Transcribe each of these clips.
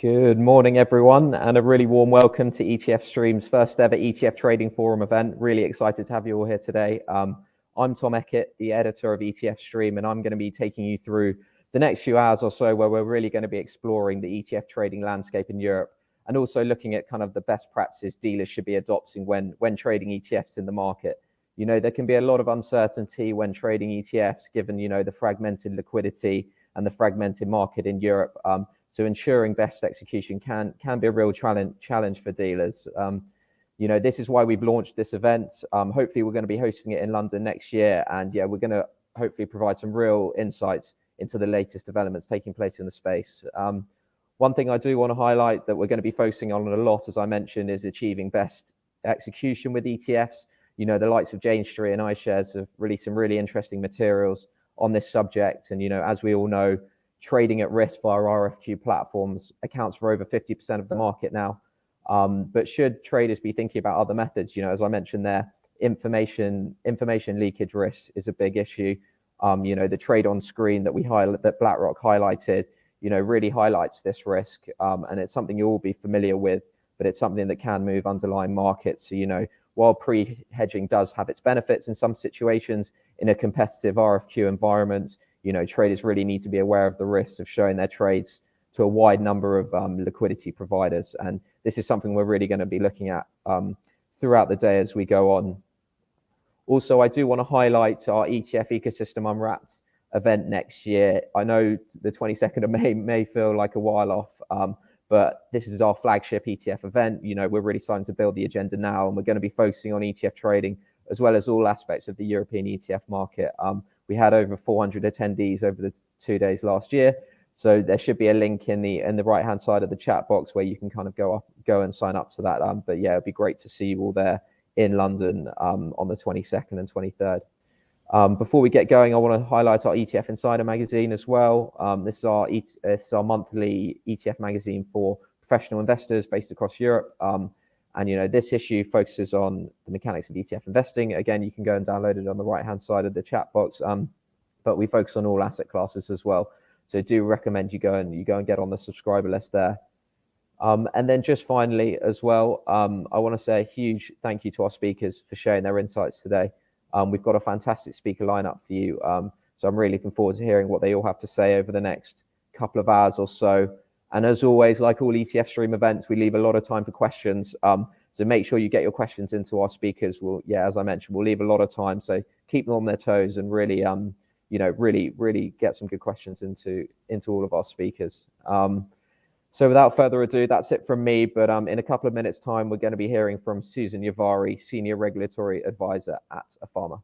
Good morning, everyone, and a really warm welcome to ETF Stream's first ever ETF Trading Forum event. Really excited to have you all here today. I'm Tom Eckett, the editor of ETF Stream, and I'm going to be taking you through the next few hours or so where we're really going to be exploring the ETF trading landscape in Europe and also looking at kind of the best practices dealers should be adopting when trading ETFs in the market. You know, there can be a lot of uncertainty when trading ETFs given, you know, the fragmented liquidity and the fragmented market in Europe. So ensuring best execution can be a real challenge for dealers. You know, this is why we've launched this event. Hopefully, we're going to be hosting it in London next year. And yeah, we're going to hopefully provide some real insights into the latest developments taking place in the space. One thing I do want to highlight that we're going to be focusing on a lot, as I mentioned, is achieving best execution with ETFs. You know, the likes of Jane Street and iShares have released some really interesting materials on this subject. And, you know, as we all know, trading at risk via RFQ platforms accounts for over 50% of the market now. But should traders be thinking about other methods? You know, as I mentioned there, information leakage risk is a big issue. You know, the trade on screen that that BlackRock highlighted, you know, really highlights this risk. And it's something you'll all be familiar with, but it's something that can move underlying markets. So, you know, while pre-hedging does have its benefits in some situations in a competitive RFQ environment, you know, traders really need to be aware of the risks of showing their trades to a wide number of liquidity providers. And this is something we're really going to be looking at throughout the day as we go on. Also, I do want to highlight our ETF Ecosystem Unwrapped event next year. I know the 22nd of May may feel like a while off, but this is our flagship ETF event. You know, we're really starting to build the agenda now, and we're going to be focusing on ETF trading as well as all aspects of the European ETF market. We had over 400 attendees over the 2 days last year. So there should be a link in the right-hand side of the chat box where you can kind of go and sign up to that. But yeah, it'd be great to see you all there in London on the 22nd and 23rd. Before we get going, I want to highlight our ETF Insider magazine as well. This is our monthly ETF magazine for professional investors based across Europe. And, you know, this issue focuses on the mechanics of ETF investing. Again, you can go and download it on the right-hand side of the chat box. But we focus on all asset classes as well. So do recommend you go and get on the subscriber list there. And then just finally as well, I want to say a huge thank you to our speakers for sharing their insights today. We've got a fantastic speaker lineup for you. So I'm really looking forward to hearing what they all have to say over the next couple of hours or so. And as always, like all ETF Stream events, we leave a lot of time for questions. So make sure you get your questions into our speakers. As I mentioned, we'll leave a lot of time. So keep them on their toes and really, you know, really get some good questions into all of our speakers. So without further ado, that's it from me. But in a couple of minutes' time, we're going to be hearing from Susan Yavari, Senior Regulatory Advisor at Afama.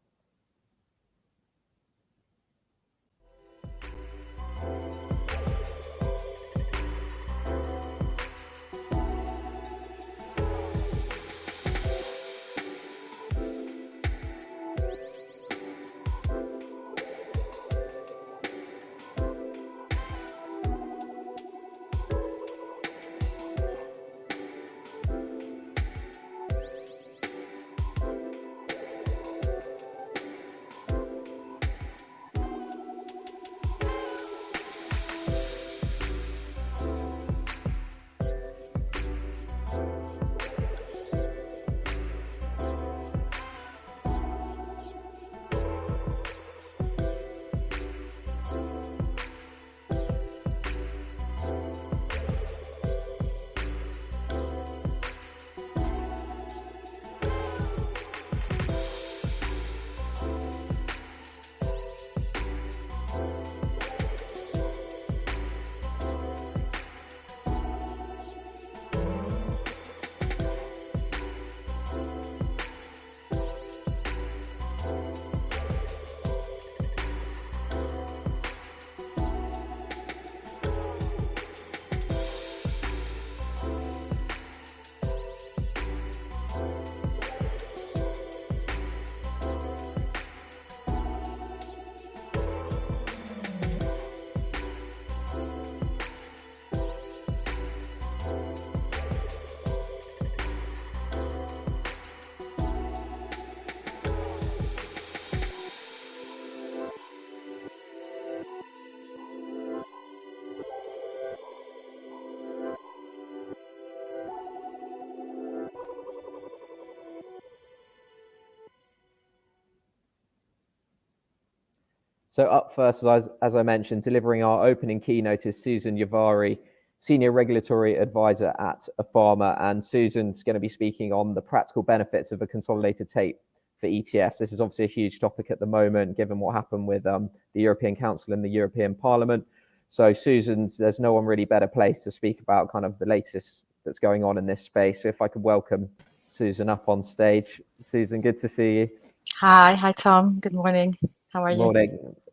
So up first, as I mentioned, delivering our opening keynote is Susan Yavari, Senior Regulatory Advisor at Afama. And Susan's going to be speaking on the practical benefits of a consolidated tape for ETFs. This is obviously a huge topic at the moment, given what happened with the European Council and the European Parliament. So there's no one really better placed to speak about kind of the latest that's going on in this space. So if I could welcome Susan up on stage. Susan, good to see you. Hi, Tom. Good morning. How are you? Morning.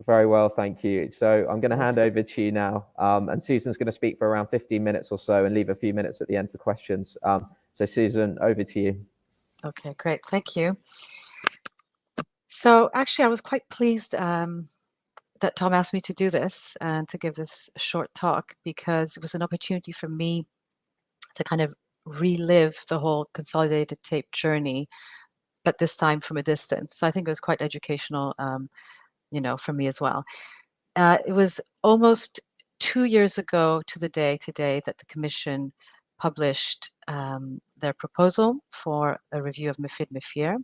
Very well, thank you. So I'm going to hand over to you now. And Susan's going to speak for around 15 minutes or so and leave a few minutes at the end for questions. So Susan, over to you. Okay, great. Thank you. So actually, I was quite pleased that Tom asked me to do this and to give this short talk, because it was an opportunity for me to kind of relive the whole consolidated tape journey, but this time from a distance. So I think it was quite educational, for me as well. It was almost 2 years ago to the day today that the Commission published their proposal for a review of MiFID/MiFIR,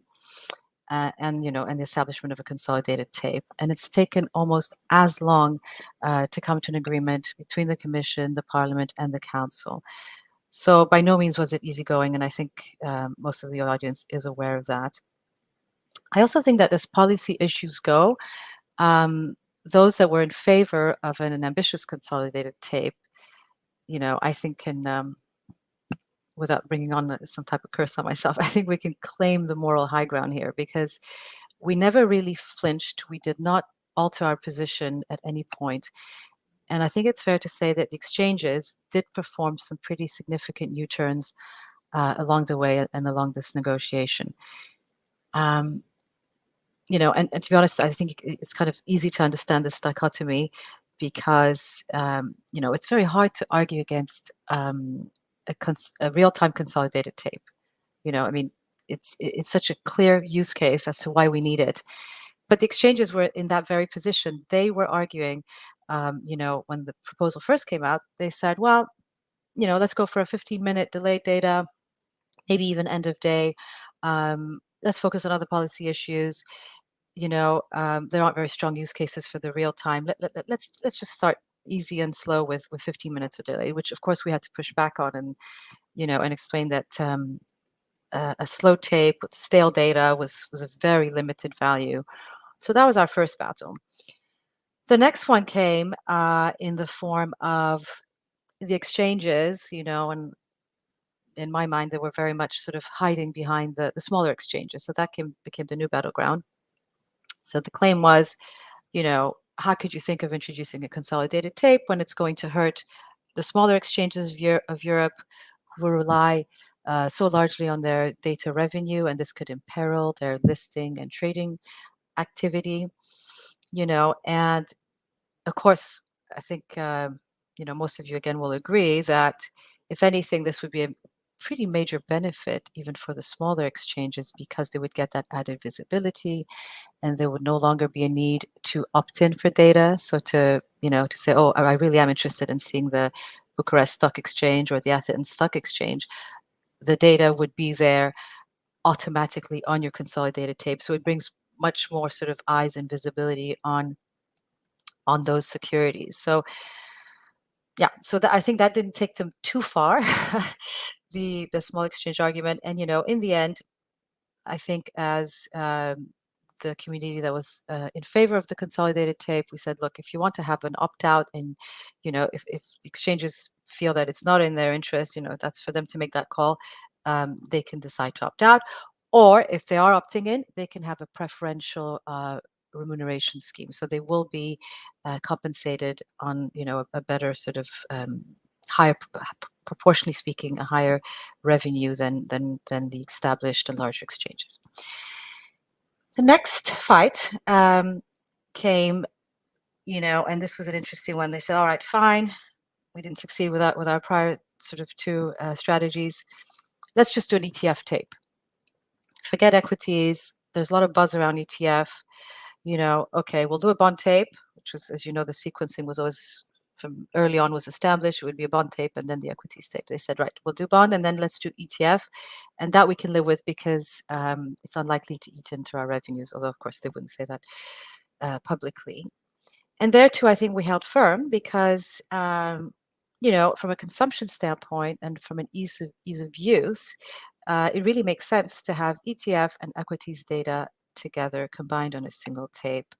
and the establishment of a consolidated tape. And it's taken almost as long to come to an agreement between the Commission, the Parliament, and the Council. So by no means was it easygoing, and I think most of the audience is aware of that. I also think that as policy issues go, those that were in favor of an ambitious consolidated tape, I think can, without bringing on some type of curse on myself, I think we can claim the moral high ground here, because we never really flinched. We did not alter our position at any point. And I think it's fair to say that the exchanges did perform some pretty significant U-turns along the way and along this negotiation. And to be honest, I think it's kind of easy to understand this dichotomy, because it's very hard to argue against a real-time consolidated tape. I mean, it's such a clear use case as to why we need it. But the exchanges were in that very position. They were arguing, when the proposal first came out, they said, well, let's go for a 15-minute delayed data, maybe even end of day. Let's focus on other policy issues. There aren't very strong use cases for the real time. Let's just start easy and slow with 15 minutes of delay, which of course we had to push back on, and explain that a slow tape with stale data was a very limited value. So that was our first battle. The next one came in the form of the exchanges, and in my mind, they were very much sort of hiding behind the smaller exchanges. So that became the new battleground. So the claim was, how could you think of introducing a consolidated tape when it's going to hurt the smaller exchanges of Europe, who rely so largely on their data revenue, and this could imperil their listing and trading activity, and of course, I think, most of you again will agree that if anything, this would be a pretty major benefit even for the smaller exchanges, because they would get that added visibility, and there would no longer be a need to opt in for data. So to say, oh, I really am interested in seeing the Bucharest Stock Exchange or the Athens Stock Exchange, the data would be there automatically on your consolidated tape. So it brings much more sort of eyes and visibility on those securities. So yeah, so I think that didn't take them too far, the small exchange argument. And in the end, I think as the community that was in favor of the consolidated tape, we said, look, if you want to have an opt-out, and if the exchanges feel that it's not in their interest, that's for them to make that call. They can decide to opt out, or if they are opting in, they can have a preferential remuneration scheme. So they will be compensated on a better sort of higher, proportionally speaking, a higher revenue than the established and larger exchanges. The next fight came, and this was an interesting one. They said, all right, fine, we didn't succeed with our prior sort of two strategies. Let's just do an ETF tape. Forget equities. There's a lot of buzz around ETF. Okay, we'll do a bond tape, which was, as you know, the sequencing was always from early on was established. It would be a bond tape and then the equities tape. They said, right, we'll do bond and then let's do ETF. And that we can live with, because it's unlikely to eat into our revenues, although of course they wouldn't say that publicly. And there too, I think we held firm because, you know, from a consumption standpoint and from an ease of use, it really makes sense to have ETF and equities data together combined on a single tape.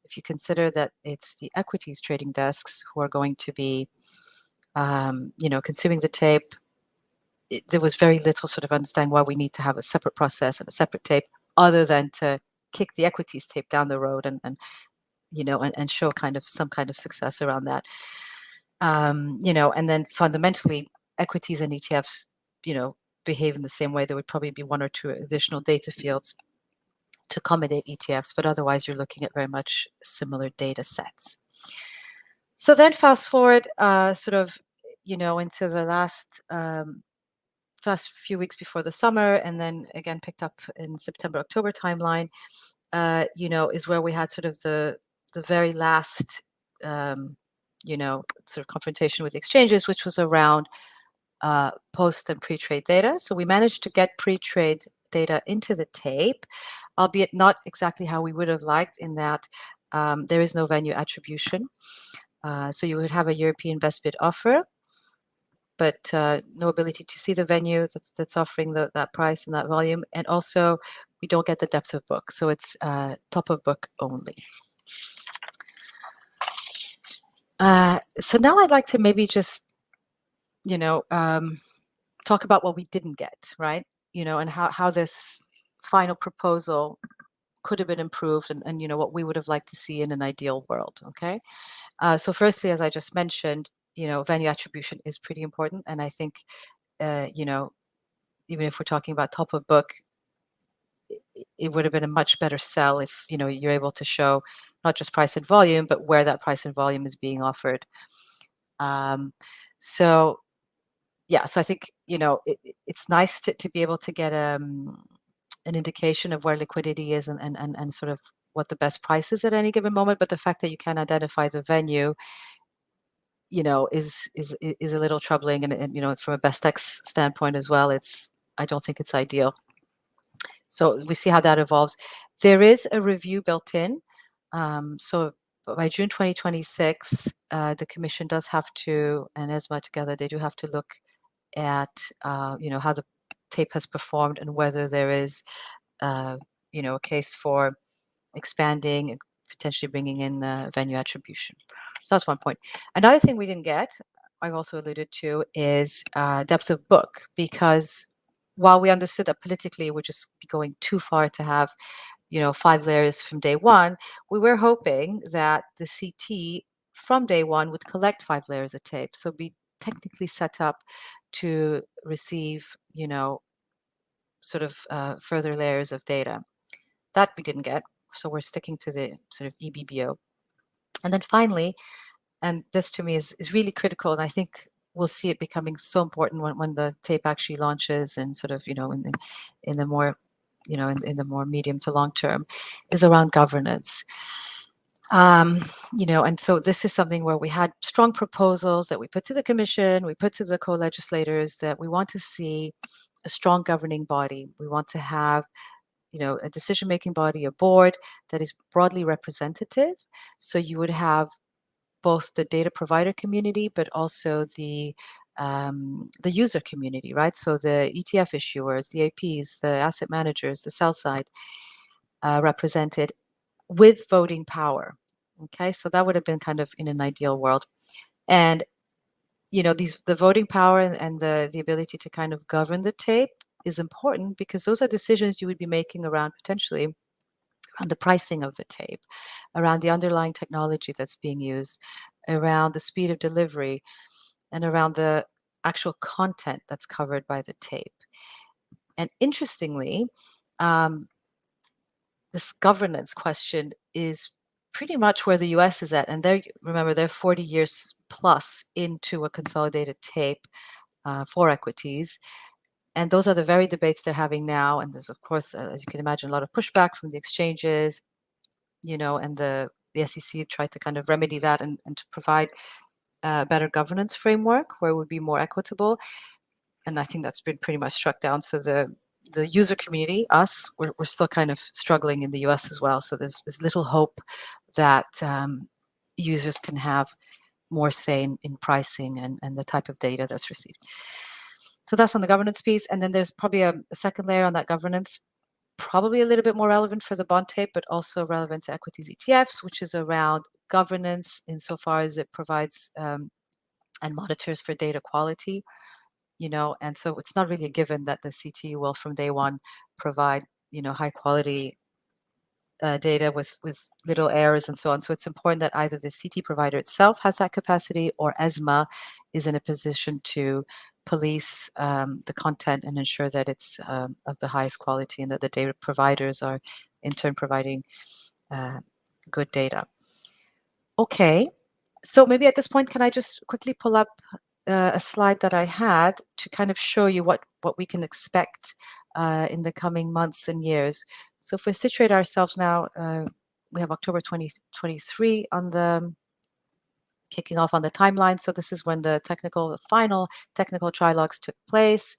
If you consider that it's the equities trading desks who are going to be, you know, consuming the tape, there was very little sort of understanding why we need to have a separate process and a separate tape, other than to kick the equities tape down the road and you know, and show kind of some kind of success around that. You know, and then fundamentally, equities and ETFs, you know, behave in the same way. There would probably be one or two additional data fields to accommodate ETFs, but otherwise you're looking at very much similar data sets. So then fast forward sort of, you know, into the last few weeks before the summer, and then again picked up in September, October timeline, you know, is where we had sort of the very last, you know, sort of confrontation with exchanges, which was around post and pre-trade data. So we managed to get pre-trade data into the tape, albeit not exactly how we would have liked, in that there is no venue attribution. So you would have a European best bid offer, but no ability to see the venue that's offering that price and that volume. And also, we don't get the depth of book. So it's top of book only. So now I'd like to maybe just, you know, talk about what we didn't get, right? You know, and how this final proposal could have been improved, and you know, what we would have liked to see in an ideal world, okay? So firstly, as I just mentioned, you know, venue attribution is pretty important. And I think, you know, even if we're talking about top of book, it would have been a much better sell if, you know, you're able to show not just price and volume, but where that price and volume is being offered. So yeah, so I think, you know, it's nice to be able to get an indication of where liquidity is, and sort of what the best price is at any given moment. But the fact that you can identify the venue, you know, is a little troubling, and you know, from a best text standpoint as well, I don't think it's ideal. So we see how that evolves. There is a review built in. So by June 2026, the Commission does have to, and ESMA together, they do have to look at, you know, how the tape has performed, and whether there is, you know, a case for expanding and potentially bringing in the venue attribution. So that's one point. Another thing we didn't get, I've also alluded to, is depth of book, because while we understood that politically it would just be going too far to have, you know, 5 layers from day one, we were hoping that the CT from day one would collect 5 layers of tape, so be technically set up to receive, you know, sort of further layers of data. That we didn't get, so we're sticking to the sort of EBBO. And then finally, and this to me is really critical, and I think we'll see it becoming so important when the tape actually launches, and sort of, you know, in the more, you know, in the more medium to long term, is around governance. You know, and so this is something where we had strong proposals that we put to the Commission, we put to the co-legislators, that we want to see a strong governing body. We want to have, you know, a decision-making body, a board that is broadly representative. So you would have both the data provider community, but also the user community, right? So the ETF issuers, the APs, the asset managers, the sell side represented with voting power. Okay, so that would have been kind of in an ideal world. And you know, the voting power and the ability to kind of govern the tape is important, because those are decisions you would be making around, potentially around the pricing of the tape, around the underlying technology that's being used, around the speed of delivery, and around the actual content that's covered by the tape. And interestingly, this governance question is pretty much where the US is at. And remember, they're 40 years plus into a consolidated tape for equities. And those are the very debates they're having now. And there's, of course, as you can imagine, a lot of pushback from the exchanges, you know, and the SEC tried to kind of remedy that, and to provide a better governance framework where it would be more equitable. And I think that's been pretty much struck down. So the user community, us, we're still kind of struggling in the US as well. So there's little hope that users can have more say in pricing and the type of data that's received. So that's on the governance piece. And then there's probably a second layer on that governance, probably a little bit more relevant for the bond tape, but also relevant to equities ETFs, which is around governance insofar as it provides and monitors for data quality, and so it's not really a given that the CT will from day one provide, high quality data with little errors and so on. So it's important that either the CT provider itself has that capacity or ESMA is in a position to police the content and ensure that it's of the highest quality and that the data providers are in turn providing good data. Okay, so maybe at this point, can I just quickly pull up a slide that I had to kind of show you what we can expect in the coming months and years. So if we situate ourselves now, we have October 2023 on the kicking off on the timeline. So this is when the final technical trilogues took place.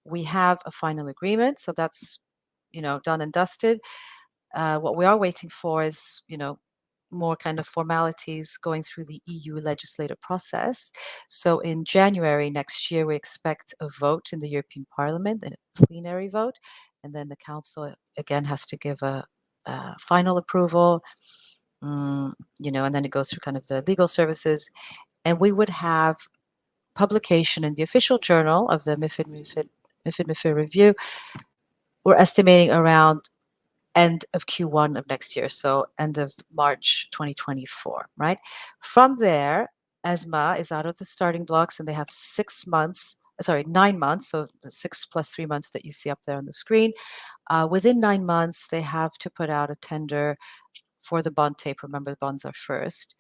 We have a final agreement, so that's done and dusted. What we are waiting for is more kind of formalities going through the EU legislative process. So in January next year, we expect a vote in the European Parliament, a plenary vote, and then the Council again has to give a final approval, and then it goes through kind of the legal services, and we would have publication in the official journal of the MiFID review. We're estimating around end of Q1 of next year, so end of March 2024, right? From there, ESMA is out of the starting blocks and they have 9 months, so the 6 plus 3 months that you see up there on the screen. Within 9 months, they have to put out a tender for the bond tape. Remember, the bonds are first.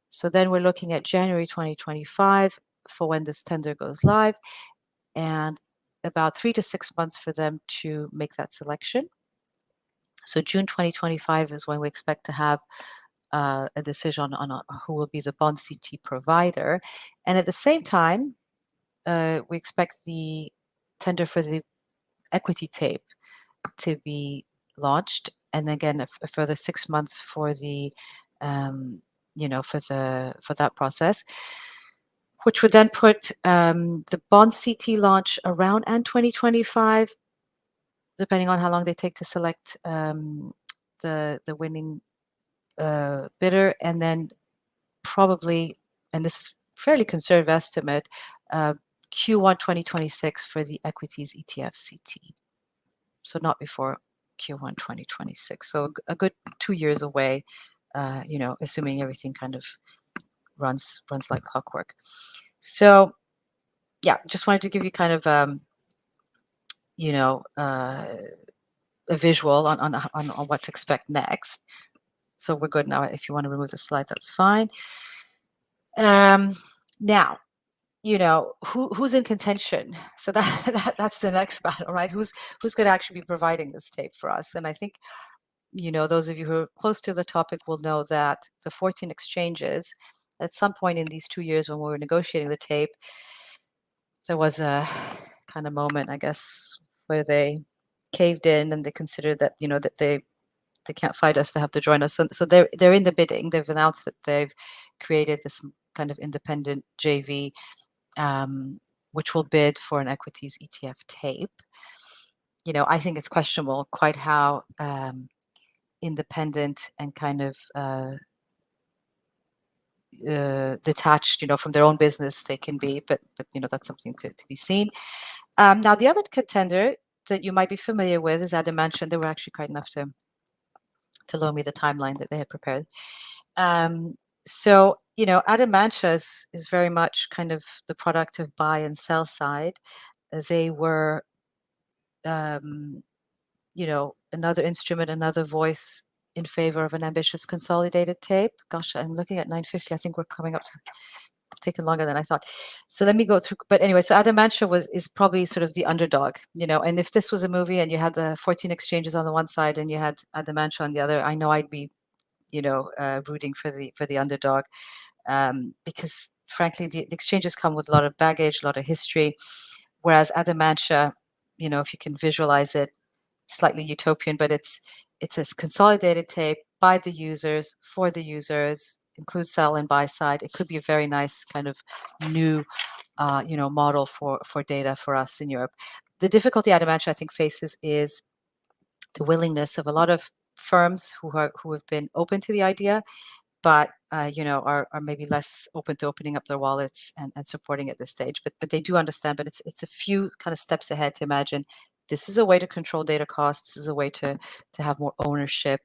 So then we're looking at January 2025 for when this tender goes live, and about 3 to 6 months for them to make that selection. So June 2025 is when we expect to have a decision on who will be the bond CT provider. And at the same time, we expect the tender for the equity tape to be launched. And again, a further 6 months for the, for that process, which would then put the bond CT launch around end 2025, depending on how long they take to select the winning bidder, and then probably, and this is fairly conservative estimate, Q1 2026 for the equities ETF CT. So not before Q1 2026. So a good 2 years away, assuming everything kind of runs like clockwork. So yeah, just wanted to give you kind of a visual on what to expect next. So we're good now. If you want to remove the slide, that's fine. Now, who's in contention? So that's the next battle, right? Who's going to actually be providing this tape for us? And I think, those of you who are close to the topic will know that the 14 exchanges, at some point in these 2 years when we were negotiating the tape, there was a kind of moment, I guess, where they caved in and they considered that, that they can't fight us, they have to join us. So they're in the bidding. They've announced that they've created this kind of independent JV, which will bid for an equities ETF tape. I think it's questionable quite how independent and kind of detached, from their own business they can be, but that's something to be seen. Now, the other contender that you might be familiar with is Adam mentioned. They were actually kind enough to loan me the timeline that they had prepared. So, Adam Mancha is very much kind of the product of buy and sell side. They were, another instrument, another voice in favor of an ambitious consolidated tape. Gosh, I'm looking at 9:50. I think we're coming up to taking longer than I thought. So let me go through. But anyway, so Adam Mancha is probably sort of the underdog, and if this was a movie and you had the 14 exchanges on the one side and you had Adam Mancha on the other, I know I'd be, rooting for the underdog, because frankly, the exchanges come with a lot of baggage, a lot of history, whereas Adam Mancha, if you can visualize it, slightly utopian, but it's a consolidated tape by the users, for the users. includes sell and buy side. It could be a very nice kind of new, model for data for us in Europe. The difficulty Adamantia, I think, faces is the willingness of a lot of firms who have been open to the idea, but are maybe less open to opening up their wallets and supporting at this stage. But they do understand. But it's a few kind of steps ahead to imagine this is a way to control data costs. This is a way to have more ownership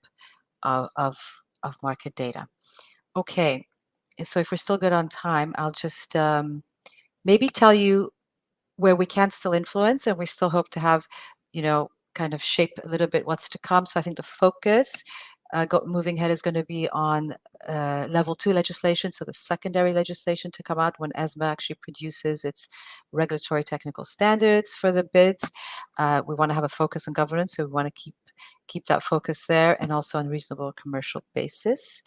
of market data. Okay, so if we're still good on time, I'll just maybe tell you where we can still influence and we still hope to have, kind of shape a little bit what's to come. So I think the focus moving ahead is going to be on level 2 legislation, so the secondary legislation to come out when ESMA actually produces its regulatory technical standards for the bids. We want to have a focus on governance, so we want to keep that focus there, and also on reasonable commercial basis.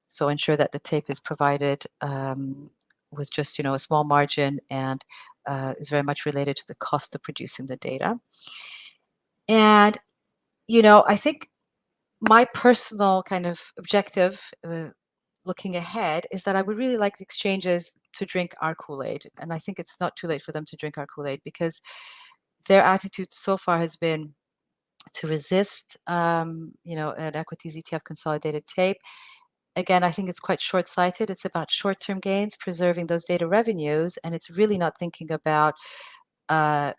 So ensure that the tape is provided with just a small margin and is very much related to the cost of producing the data. And I think my personal kind of objective looking ahead is that I would really like the exchanges to drink our Kool-Aid. And I think it's not too late for them to drink our Kool-Aid, because their attitude so far has been to resist, an equities ETF consolidated tape. Again, I think it's quite short-sighted. It's about short-term gains, preserving those data revenues, and it's really not thinking about, how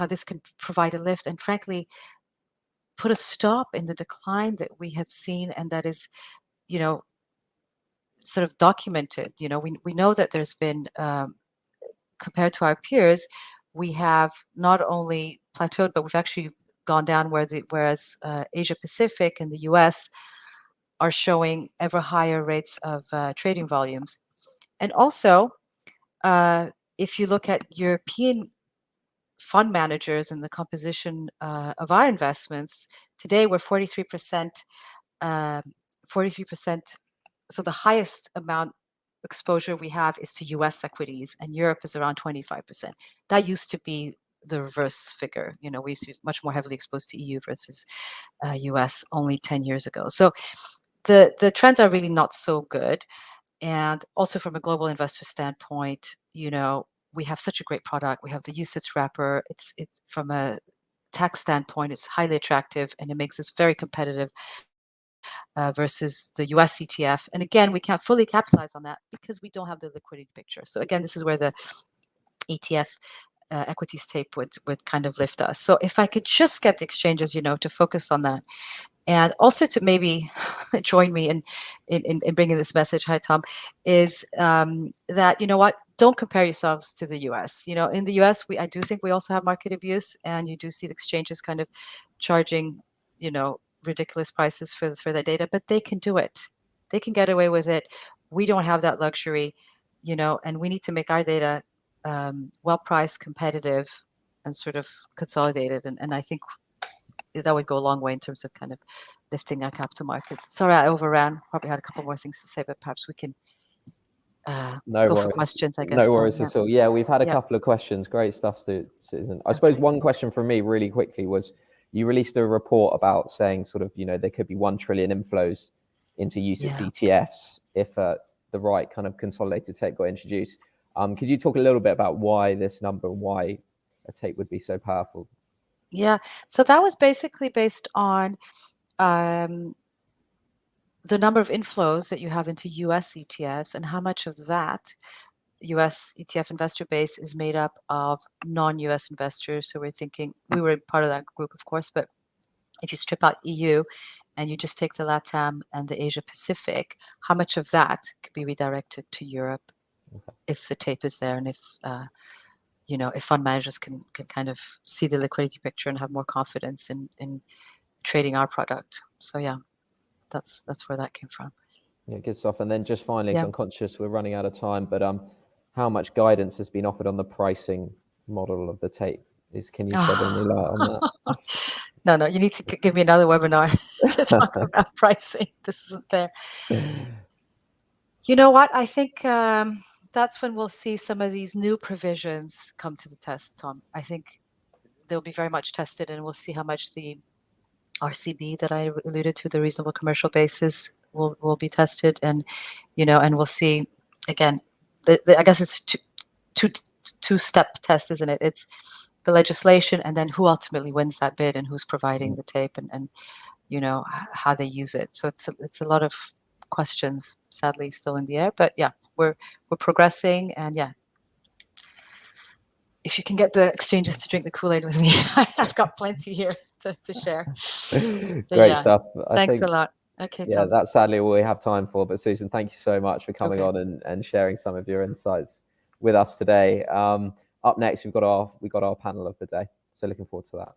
this can provide a lift and, frankly, put a stop in the decline that we have seen, and that is, sort of documented. We know that there's been, compared to our peers, we have not only plateaued, but we've actually gone down, whereas Asia Pacific and the US are showing ever higher rates of trading volumes. And also, if you look at European fund managers and the composition of our investments, today we're 43%, 43%. So the highest amount exposure we have is to US equities, and Europe is around 25%. That used to be the reverse figure. We used to be much more heavily exposed to EU versus US only 10 years ago. So the trends are really not so good. And also from a global investor standpoint, we have such a great product. We have the UCITS wrapper. It's from a tax standpoint, it's highly attractive, and it makes us very competitive versus the US ETF. And again, we can't fully capitalize on that because we don't have the liquidity picture. So again, this is where the ETF equities tape would kind of lift us. So if I could just get the exchanges, to focus on that, and also to maybe join me in bringing this message, hi Tom, is that, what, don't compare yourselves to the US. In the US, I do think we also have market abuse, and you do see the exchanges kind of charging, ridiculous prices for that data, but they can do it. They can get away with it. We don't have that luxury, and we need to make our data well-priced, competitive, and sort of consolidated. And I think that would go a long way in terms of kind of lifting our capital markets. Sorry, I overran. Probably had a couple more things to say, but perhaps we can go for questions, I guess. No worries at all. Yeah, we've had a couple of questions. Great stuff, Susan. I suppose one question from me really quickly was, you released a report about saying sort of, there could be 1 trillion inflows into UCITS ETFs if the right kind of consolidated tape got introduced. Could you talk a little bit about why this number, why a tape would be so powerful? Yeah, so that was basically based on the number of inflows that you have into US ETFs and how much of that US ETF investor base is made up of non-US investors. So we're thinking, we were part of that group, of course, but if you strip out EU and you just take the LATAM and the Asia Pacific, how much of that could be redirected to Europe if the tape is there, and if if fund managers can kind of see the liquidity picture and have more confidence in trading our product. So yeah, that's where that came from. Yeah, good stuff. And then just finally, I'm conscious we're running out of time, but how much guidance has been offered on the pricing model of the tape? Can you shed any light on that? No, you need to give me another webinar to talk about pricing. This isn't fair. You know what? I think that's when we'll see some of these new provisions come to the test, Tom. I think they'll be very much tested, and we'll see how much the RCB that I alluded to, the reasonable commercial basis, will be tested, and and we'll see again. I guess it's two-step test, isn't it? It's the legislation, and then who ultimately wins that bid, and who's providing the tape, and how they use it. So it's a lot of questions, sadly, still in the air. But yeah, we're progressing, and yeah, if you can get the exchanges to drink the Kool-Aid with me, I've got plenty here to share. Great stuff. Thanks a lot. Okay, yeah, Tom. that's sadly all we have time for. But Susan, thank you so much for coming Okay. on and sharing some of your insights with us today. Up next, we've got our panel of the day. So looking forward to that.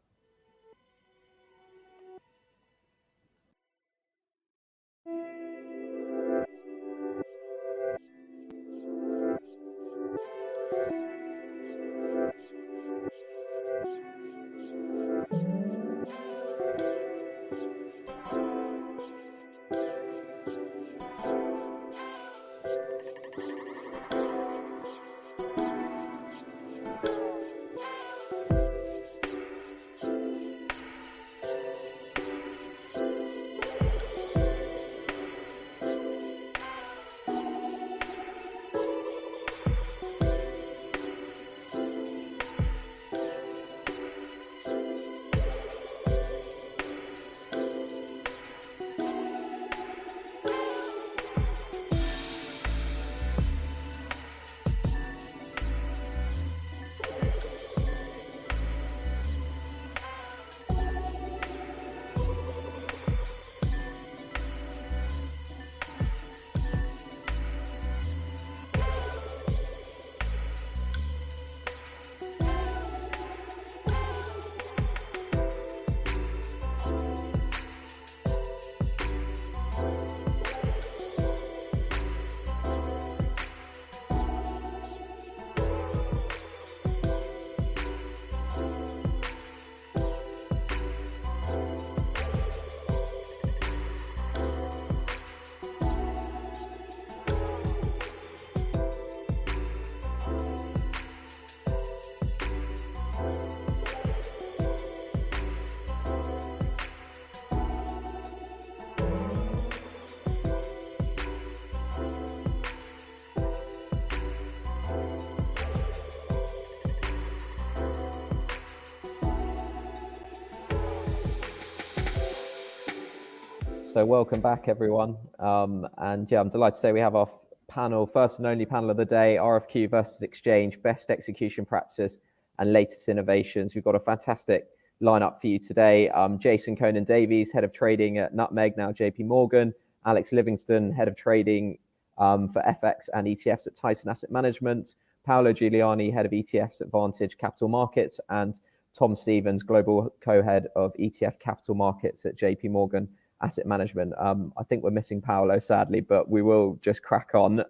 So welcome back, everyone. And yeah, I'm delighted to say we have our panel, first and only panel of the day, RFQ versus exchange, best execution practices and latest innovations. We've got a fantastic lineup for you today. Jason Conan-Davies, head of trading at Nutmeg, now JP Morgan. Alex Livingston, head of trading for FX and ETFs at Titan Asset Management. Paolo Giuliani, head of ETFs at Vantage Capital Markets. And Tom Stevens, global co-head of ETF Capital Markets at JP Morgan Asset Management. I think we're missing Paolo, sadly, but we will just crack on.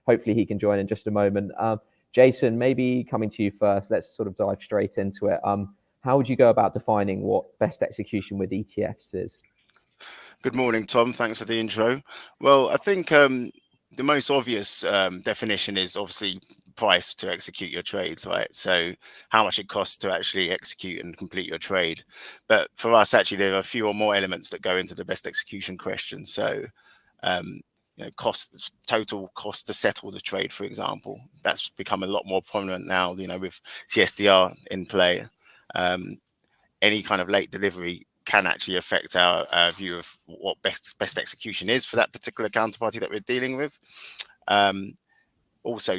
Hopefully he can join in just a moment. Jason, maybe coming to you first, let's sort of dive straight into it. How would you go about defining what best execution with ETFs is? Good morning, Tom. Thanks for the intro. Well, I think the most obvious definition is obviously price to execute your trades, right? So how much it costs to actually execute and complete your trade. But for us, actually, there are a few or more elements that go into the best execution question. So total cost to settle the trade, for example, that's become a lot more prominent now, with CSDR in play. Any kind of late delivery can actually affect our view of what best execution is for that particular counterparty that we're dealing with. Also,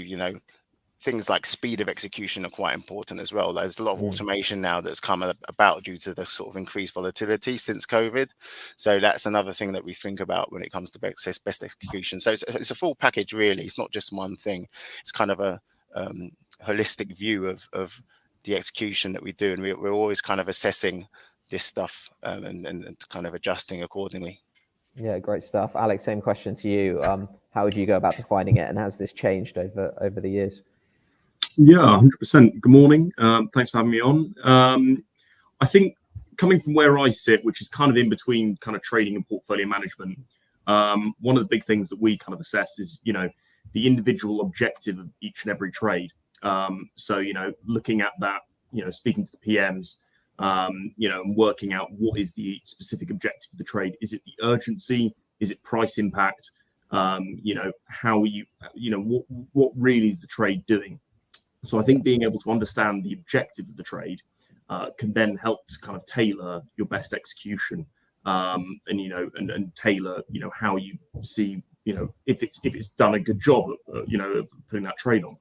things like speed of execution are quite important as well. There's a lot of automation now that's come about due to the sort of increased volatility since COVID. So that's another thing that we think about when it comes to best execution. So it's a full package, really. It's not just one thing. It's kind of a holistic view of the execution that we do. And we're always kind of assessing this stuff and kind of adjusting accordingly. Yeah, great stuff. Alex, same question to you. How would you go about defining it, and has this changed over the years? Yeah, 100%. Good morning. Thanks for having me on. I think coming from where I sit, which is kind of in between kind of trading and portfolio management, one of the big things that we kind of assess is, the individual objective of each and every trade. So, looking at that, speaking to the PMs, and working out what is the specific objective of the trade. Is it the urgency Is it price impact? How what really is the trade doing? So I think being able to understand the objective of the trade can then help to kind of tailor your best execution, and tailor how you see if it's done a good job of putting that trade on.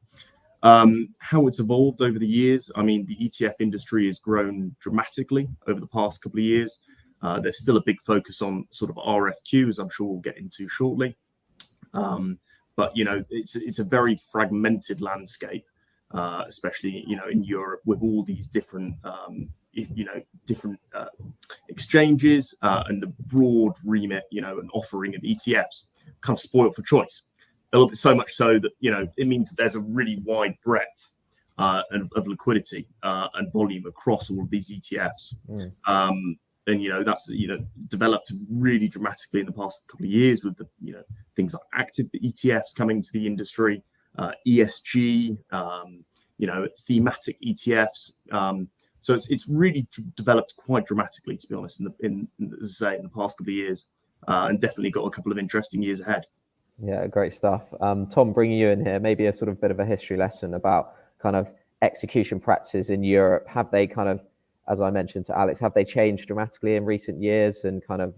How it's evolved over the years. I mean, the ETF industry has grown dramatically over the past couple of years. There's still a big focus on sort of RFQ, as I'm sure we'll get into shortly. But it's a very fragmented landscape, especially in Europe, with all these different exchanges and the broad remit and offering of ETFs kind of spoiled for choice. So much so that it means that there's a really wide breadth of liquidity and volume across all of these ETFs. And that's developed really dramatically in the past couple of years with the things like active ETFs coming to the industry, ESG, thematic ETFs. So it's really developed quite dramatically, to be honest, in the past couple of years, and definitely got a couple of interesting years ahead. Yeah, great stuff. Tom, bringing you in here, maybe a sort of bit of a history lesson about kind of execution practices in Europe. Have they kind of, as I mentioned to Alex, have they changed dramatically in recent years? And kind of,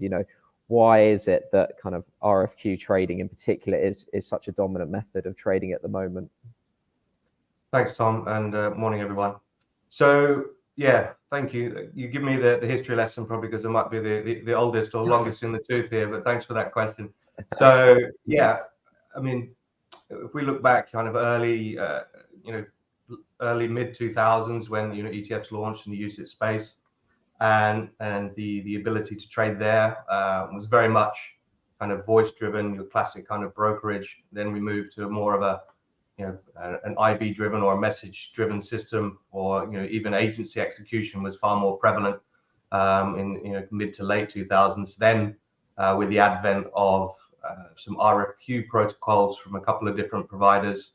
why is it that kind of RFQ trading in particular is such a dominant method of trading at the moment? Thanks, Tom, and morning, everyone. So, yeah, thank you. You give me the history lesson probably because I might be the oldest or longest in the tooth here, but thanks for that question. So, yeah, I mean, if we look back kind of early mid 2000s when ETFs launched in the UCITS space, and the ability to trade there was very much kind of voice driven, your classic kind of brokerage. Then we moved to more of an IB driven or a message driven system, or even agency execution was far more prevalent in mid to late 2000s. Then with the advent of some RFQ protocols from a couple of different providers,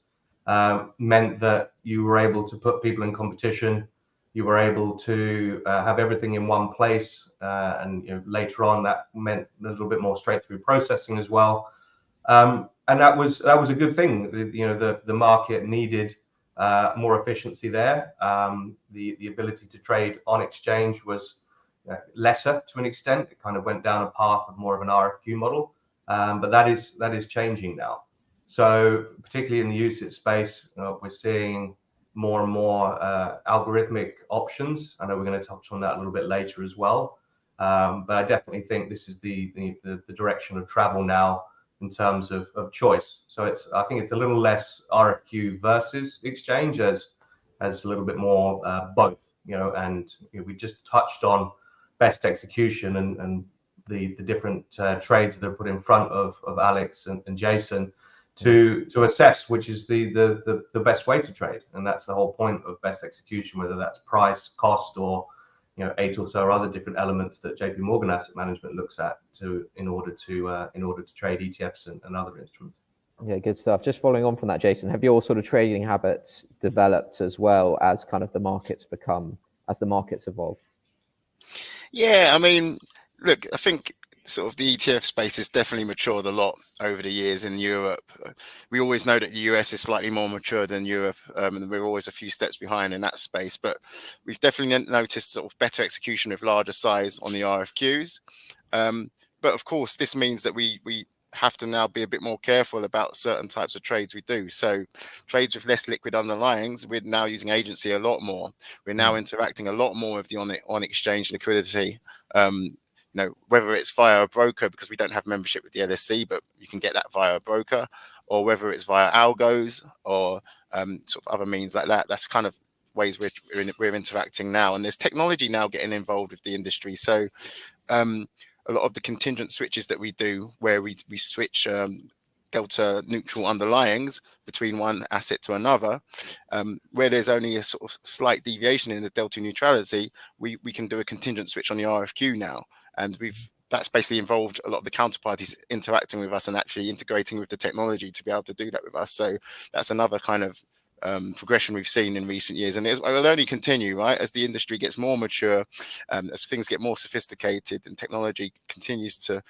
meant that you were able to put people in competition. You were able to have everything in one place, and later on that meant a little bit more straight through processing as well. And that was a good thing. The market needed more efficiency there. The ability to trade on exchange was lesser to an extent. It kind of went down a path of more of an RFQ model, but that is changing now. So particularly in the UCITS space, we're seeing more and more algorithmic options. I know we're going to touch on that a little bit later as well, but I definitely think this is the direction of travel now in terms of choice. So I think it's a little less RFQ versus exchange as a little bit more both. And we just touched on best execution and the different trades that are put in front of Alex and Jason to assess which is the best way to trade. And that's the whole point of best execution, whether that's price, cost, or 8 or so other different elements that JP Morgan Asset Management looks at in order to trade ETFs and other instruments. Yeah, good stuff. Just following on from that, Jason, have your sort of trading habits developed as well as kind of the markets evolve? Yeah, I mean, look, I think sort of the ETF space has definitely matured a lot over the years in Europe. We always know that the US is slightly more mature than Europe, and we're always a few steps behind in that space. But we've definitely noticed sort of better execution with larger size on the RFQs. But of course, this means that we have to now be a bit more careful about certain types of trades we do. So trades with less liquid underlyings, we're now using agency a lot more. We're now interacting a lot more with the on exchange liquidity. Whether it's via a broker because we don't have membership with the LSC, but you can get that via a broker, or whether it's via algos or sort of other means like that. That's kind of ways we're interacting now. And there's technology now getting involved with the industry. So a lot of the contingent switches that we do, where we switch delta neutral underlyings between one asset to another, where there's only a sort of slight deviation in the delta neutrality, we can do a contingent switch on the RFQ now. And that's basically involved a lot of the counterparties interacting with us and actually integrating with the technology to be able to do that with us. So that's another kind of progression we've seen in recent years, and it will only continue, right, as the industry gets more mature, as things get more sophisticated and technology continues to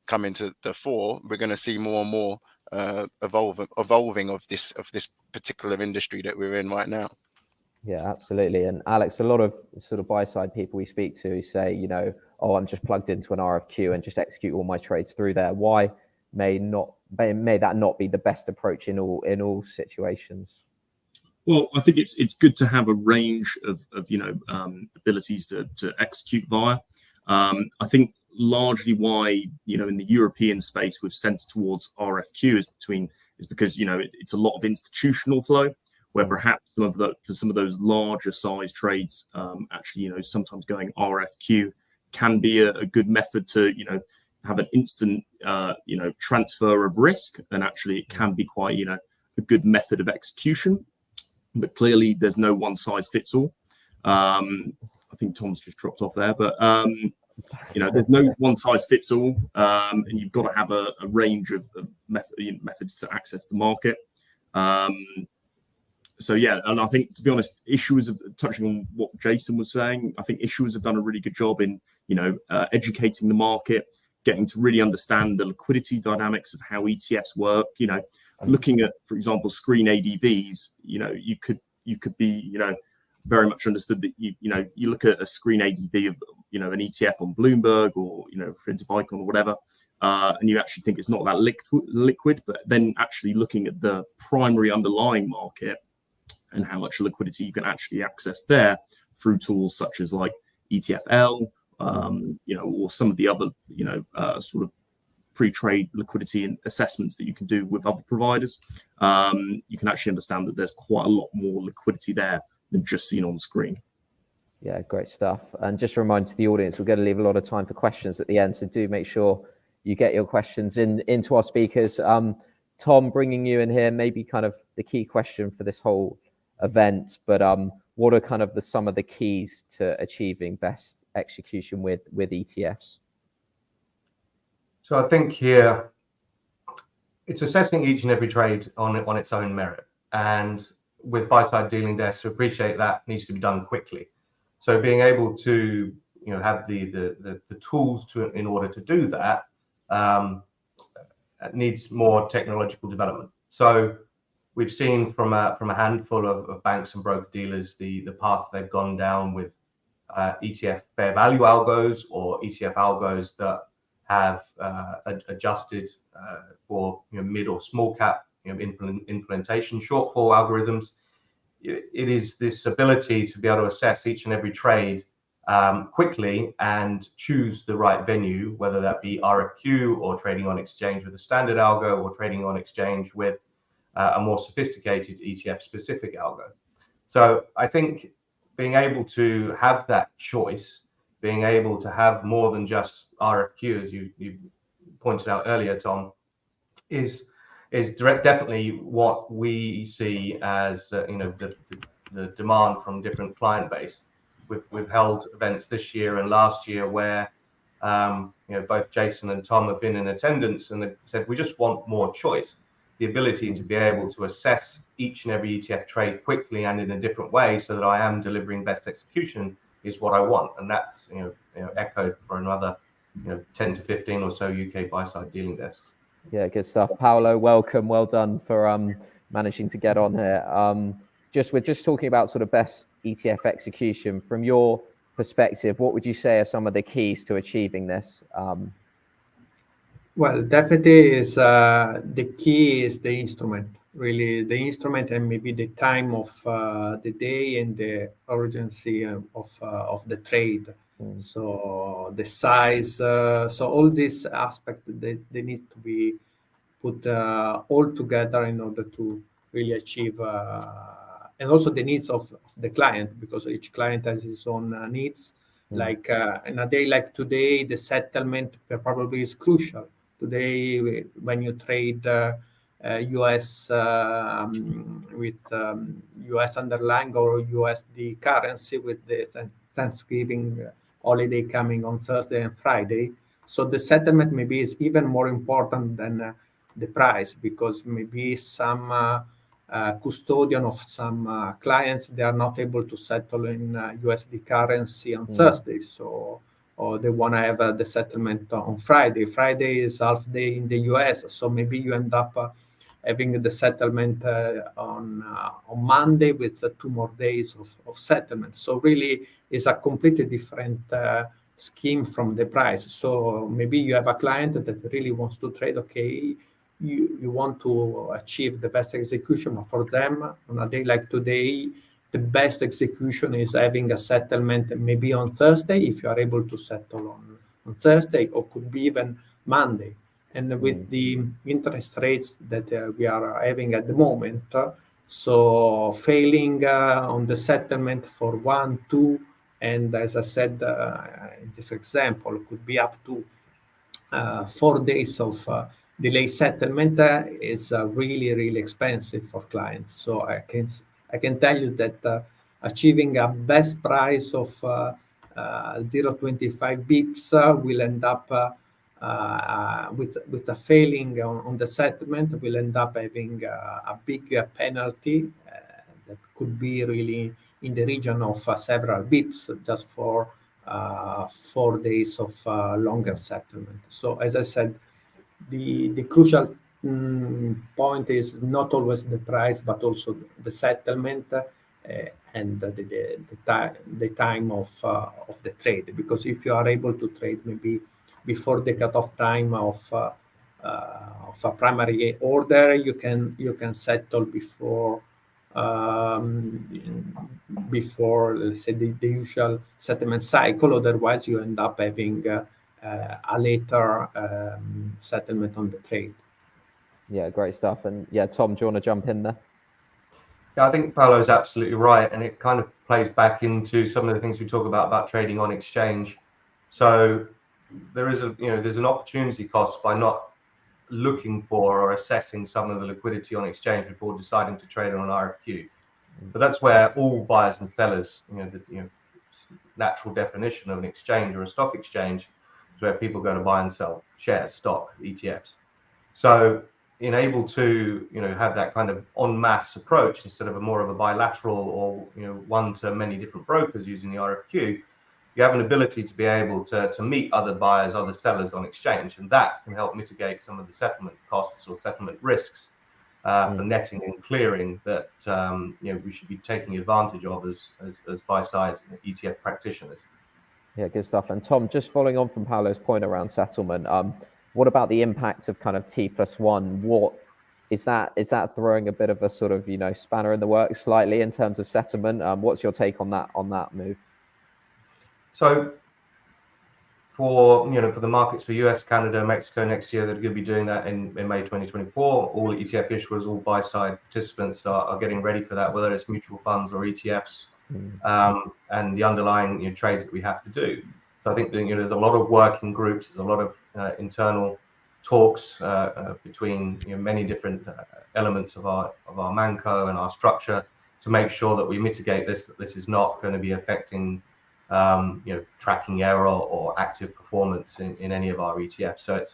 come into the fore, we're going to see more and more evolving of this particular industry that we're in right now. Yeah, absolutely. And Alex, a lot of sort of buy side people we speak to say, you know, oh, I'm just plugged into an RFQ and just execute all my trades through there. Why may that not be the best approach in all situations? Well, I think it's good to have a range of abilities to execute via. I think largely why, you know, in the European space we've centered towards RFQ is because, you know, it's a lot of institutional flow, where perhaps for some of those larger size trades, actually, you know, sometimes going RFQ can be a good method to, you know, have an instant, transfer of risk, and actually it can be quite, you know, a good method of execution. But clearly, there's no one size fits all. I think Tom's just dropped off there, but you know, there's no one size fits all, and you've got to have a range of methods to access the market. So yeah, and I think, to be honest, issuers touching on what Jason was saying, I think issuers have done a really good job in, you know, educating the market, getting to really understand the liquidity dynamics of how ETFs work. You know, looking at, for example, screen ADVs, you know, you could be, you know, very much understood that you look at a screen ADV of, you know, an ETF on Bloomberg or, you know, Frinsic Icon or whatever, and you actually think it's not that liquid, but then actually looking at the primary underlying market and how much liquidity you can actually access there through tools such as like ETFL, you know, or some of the other, you know, sort of pre-trade liquidity and assessments that you can do with other providers, you can actually understand that there's quite a lot more liquidity there than just seen on the screen. Yeah, great stuff. And just a reminder to the audience, we're going to leave a lot of time for questions at the end, so do make sure you get your questions into our speakers. Tom, bringing you in here, maybe kind of the key question for this whole event, but what are kind of some of the keys to achieving best execution with ETFs? So I think here it's assessing each and every trade on its own merit, and with buy-side dealing desks, we appreciate that needs to be done quickly. So being able to, you know, have the tools in order to do that needs more technological development. So we've seen from a handful of banks and broker dealers the path they've gone down with ETF fair value algos or ETF algos that have adjusted for, you know, mid or small cap, you know, implementation shortfall algorithms. It is this ability to be able to assess each and every trade quickly and choose the right venue, whether that be RFQ or trading on exchange with a standard algo, or trading on exchange with a more sophisticated ETF specific algo. So I think being able to have that choice, being able to have more than just RFQ, as you pointed out earlier, Tom, is definitely what we see as you know, the demand from different client base. We've held events this year and last year where you know, both Jason and Tom have been in attendance, and they said we just want more choice, the ability to be able to assess each and every ETF trade quickly and in a different way, so that I am delivering best execution, is what I want. And that's you know echoed for another 10 to 15 or so UK buy-side dealing desks. Yeah, good stuff. Paolo, welcome. Well done for managing to get on here. We're just talking about sort of best ETF execution. From your perspective, what would you say are some of the keys to achieving this? Well, definitely is the key is the instrument, really the instrument, and maybe the time of the day and the urgency of the trade. So the size, so all these aspects, they need to be put all together in order to really achieve, and also the needs of the client, because each client has his own needs. Like in a day like today, the settlement probably is crucial. Today, when you trade US with US underlying or USD currency, with the Thanksgiving holiday coming on Thursday and Friday, so the settlement maybe is even more important than the price, because maybe some custodian of some clients, they are not able to settle in USD currency on Thursday. So or they want to have the settlement on Friday. Friday is half day in the US, so maybe you end up having the settlement on Monday with 2 more days of settlement. So really, it's a completely different scheme from the price. So maybe you have a client that really wants to trade. Okay, you want to achieve the best execution, but for them on a day like today, the best execution is having a settlement maybe on Thursday, if you are able to settle on Thursday, or could be even Monday. And with the interest rates that we are having at the moment, so failing on the settlement for 1, 2, and as I said in this example, could be up to 4 days of delay settlement is really, really expensive for clients. So I can tell you that achieving a best price of 0.25 bips will end up with a failing on the settlement, will end up having a big penalty that could be really in the region of several bips just for 4 days of longer settlement. So as I said, the crucial point is not always the price, but also the settlement and the time of the trade. Because if you are able to trade maybe before the cutoff time of a primary order, you can settle before let's say the usual settlement cycle. Otherwise, you end up having a later settlement on the trade. Yeah, great stuff. And yeah, Tom, do you want to jump in there? Yeah, I think Paolo's absolutely right, and it kind of plays back into some of the things we talk about trading on exchange. So there is there's an opportunity cost by not looking for or assessing some of the liquidity on exchange before deciding to trade on an RFQ. But that's where all buyers and sellers, the natural definition of an exchange or a stock exchange is where people go to buy and sell shares, stock, ETFs. So being able to have that kind of en masse approach instead of a more of a bilateral or one to many different brokers using the RFQ, you have an ability to be able to meet other buyers, other sellers on exchange, and that can help mitigate some of the settlement costs or settlement risks for netting and clearing that we should be taking advantage of as buy-side ETF practitioners. Yeah, good stuff. And Tom, just following on from Paolo's point around settlement, what about the impact of kind of T+1? What is that throwing a bit of a sort of spanner in the works slightly in terms of settlement? What's your take on that move? So for the markets for US, Canada, Mexico next year, they're going to be doing that in May 2024. All ETF issuers, all buy-side participants are getting ready for that, whether it's mutual funds or ETFs, and the underlying trades that we have to do. So I think there's a lot of working groups, there's a lot of internal talks between many different elements of our Manco and our structure to make sure that we mitigate this, that this is not going to be affecting tracking error or active performance in any of our ETFs. So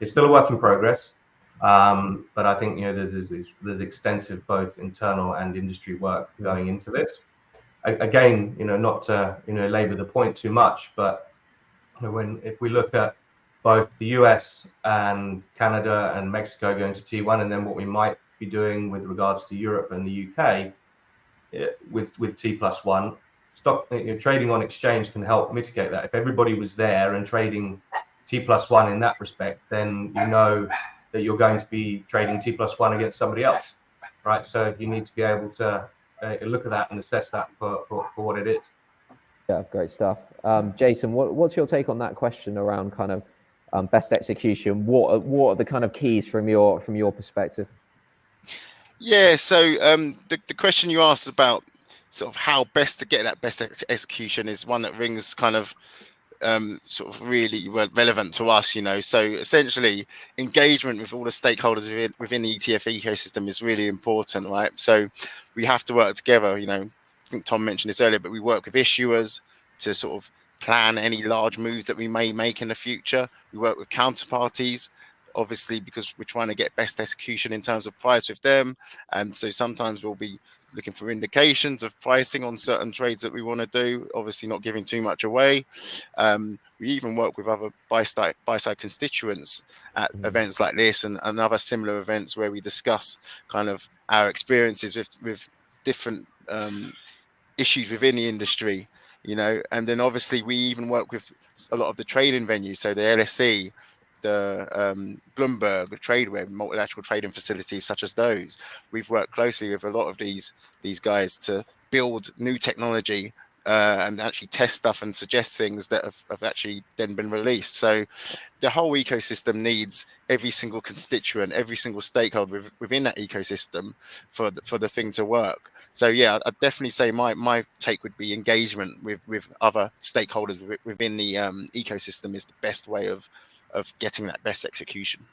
it's still a work in progress, but I think there's extensive both internal and industry work going into this. Again, not to labor the point too much, but if we look at both the US and Canada and Mexico going to T1, and then what we might be doing with regards to Europe and the UK with T+1. Stock trading on exchange can help mitigate that. If everybody was there and trading T+1 in that respect, then that you're going to be trading T+1 against somebody else, right? So you need to be able to look at that and assess that for what it is. Yeah, great stuff. Jason, what's your take on that question around kind of best execution? What are the kind of keys from your perspective? Yeah, so the question you asked about sort of how best to get that best execution is one that rings kind of sort of really relevant to us, So essentially, engagement with all the stakeholders within the ETF ecosystem is really important, right? So we have to work together. I think Tom mentioned this earlier, but we work with issuers to sort of plan any large moves that we may make in the future. We work with counterparties, obviously, because we're trying to get best execution in terms of price with them. And so sometimes we'll be looking for indications of pricing on certain trades that we want to do, obviously not giving too much away. we even work with other buy side constituents at events like this and other similar events where we discuss kind of our experiences with different issues within the industry, you know. And then obviously we even work with a lot of the trading venues, so the LSE, the Bloomberg, the Tradeweb, multilateral trading facilities such as those. We've worked closely with a lot of these guys to build new technology and actually test stuff and suggest things that have actually then been released. So the whole ecosystem needs every single constituent, every single stakeholder within that ecosystem for the thing to work. So yeah, I'd definitely say my take would be engagement with other stakeholders within the ecosystem is the best way of getting that best execution.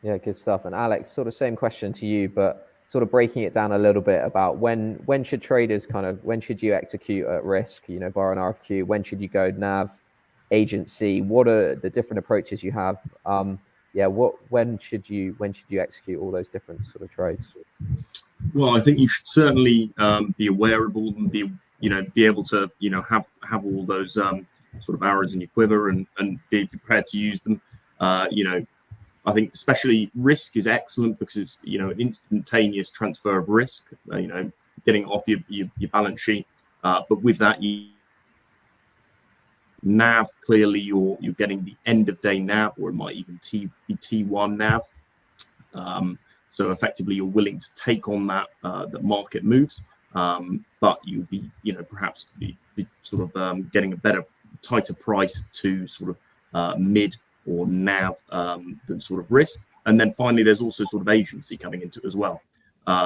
Yeah, good stuff. And Alex, sort of same question to you, but sort of breaking it down a little bit about when should traders when should you execute at risk, you know, via an RFQ? When should you go NAV, agency? What are the different approaches you have? When should you execute all those different sort of trades? Well, I think you should certainly be aware of all of them, be able to, have all those sort of arrows in your quiver and be prepared to use them. I think especially risk is excellent because it's, an instantaneous transfer of risk, getting off your balance sheet. But with that, NAV, clearly you're getting the end of day NAV, or it might even be T1 NAV. So effectively, you're willing to take on that the market moves, but you'll be, perhaps be sort of getting a better, tighter price to sort of mid or NAV than sort of risk. And then finally, there's also sort of agency coming into it as well.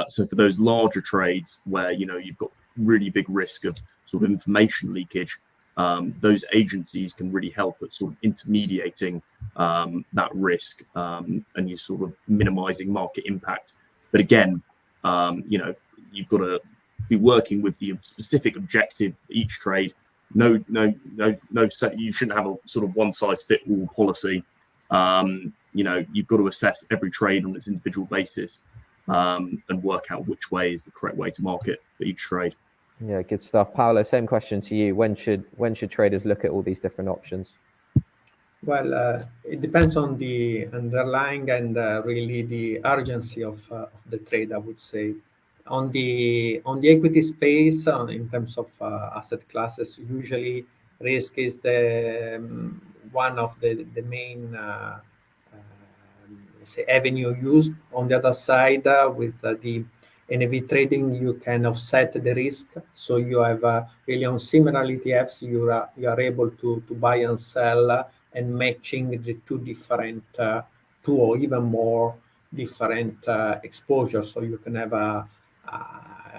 So for those larger trades where you've got really big risk of sort of information leakage, those agencies can really help at sort of intermediating that risk and you're sort of minimizing market impact. But again, you've got to be working with the specific objective for each trade. No, you shouldn't have a sort of one size fit all policy. You've got to assess every trade on its individual basis and work out which way is the correct way to market for each trade. Yeah, good stuff. Paolo, same question to you. When should traders look at all these different options? Well, it depends on the underlying and really the urgency of the trade, I would say. On the equity space, in terms of asset classes, usually risk is the one of the main let's say avenue used. On the other side, with the NAV trading, you can offset the risk. So you have really on similar ETFs, you are able to buy and sell and matching the two different, two or even more different exposures. So you can have a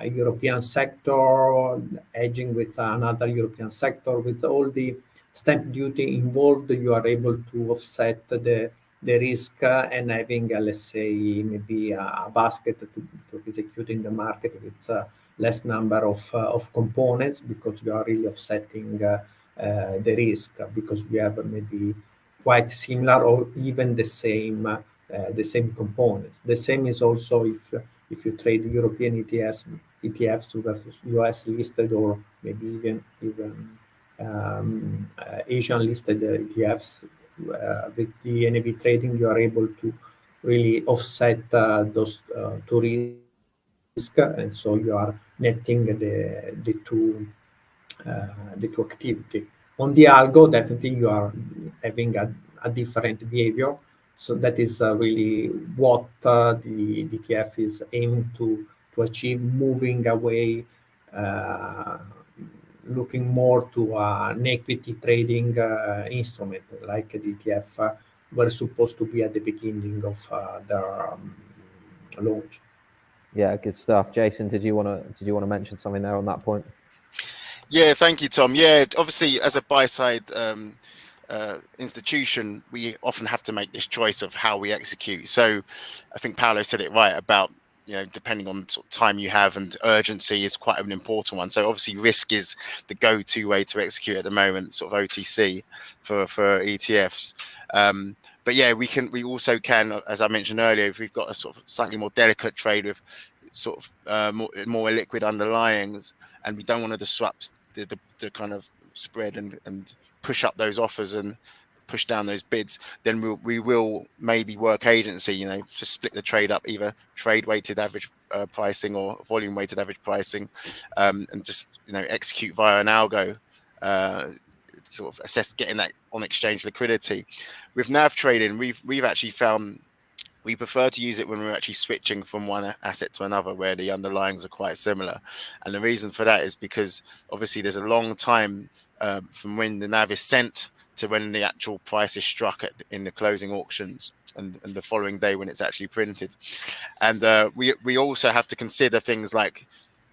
European sector hedging with another European sector. With all the stamp duty involved, you are able to offset the risk and having, let's say, maybe a basket to execute in the market with less number of components, because you are really offsetting the risk, because we have maybe quite similar or even the same components. The same is also if you trade European ETFs versus US listed, or maybe even Asian listed ETFs. With the NAV trading, you are able to really offset those two risks, and so you are netting the two activity. On the algo, definitely you are having a different behavior. So that is really what the ETF is aiming to achieve, moving away, looking more to an equity trading instrument like the ETF were supposed to be at the beginning of their launch. Yeah, good stuff. Jason, did you want to mention something there on that point? Yeah, thank you, Tom. Yeah, obviously, as a buy-side institution, we often have to make this choice of how we execute. So I think Paolo said it right about, depending on sort of time you have, and urgency is quite an important one. So obviously risk is the go-to way to execute at the moment, sort of OTC for ETFs. But yeah, we also can, as I mentioned earlier, if we've got a sort of slightly more delicate trade with sort of more liquid underlyings, and we don't want to disrupt the kind of spread and push up those offers and push down those bids, then we will maybe work agency, just split the trade up, either trade weighted average pricing or volume weighted average pricing, and just execute via an algo, sort of assess getting that on exchange liquidity. With NAV trading, we've actually found we prefer to use it when we're actually switching from one asset to another where the underlyings are quite similar. And the reason for that is because obviously there's a long time from when the NAV is sent to when the actual price is struck in the closing auctions and the following day when it's actually printed. And we also have to consider things like,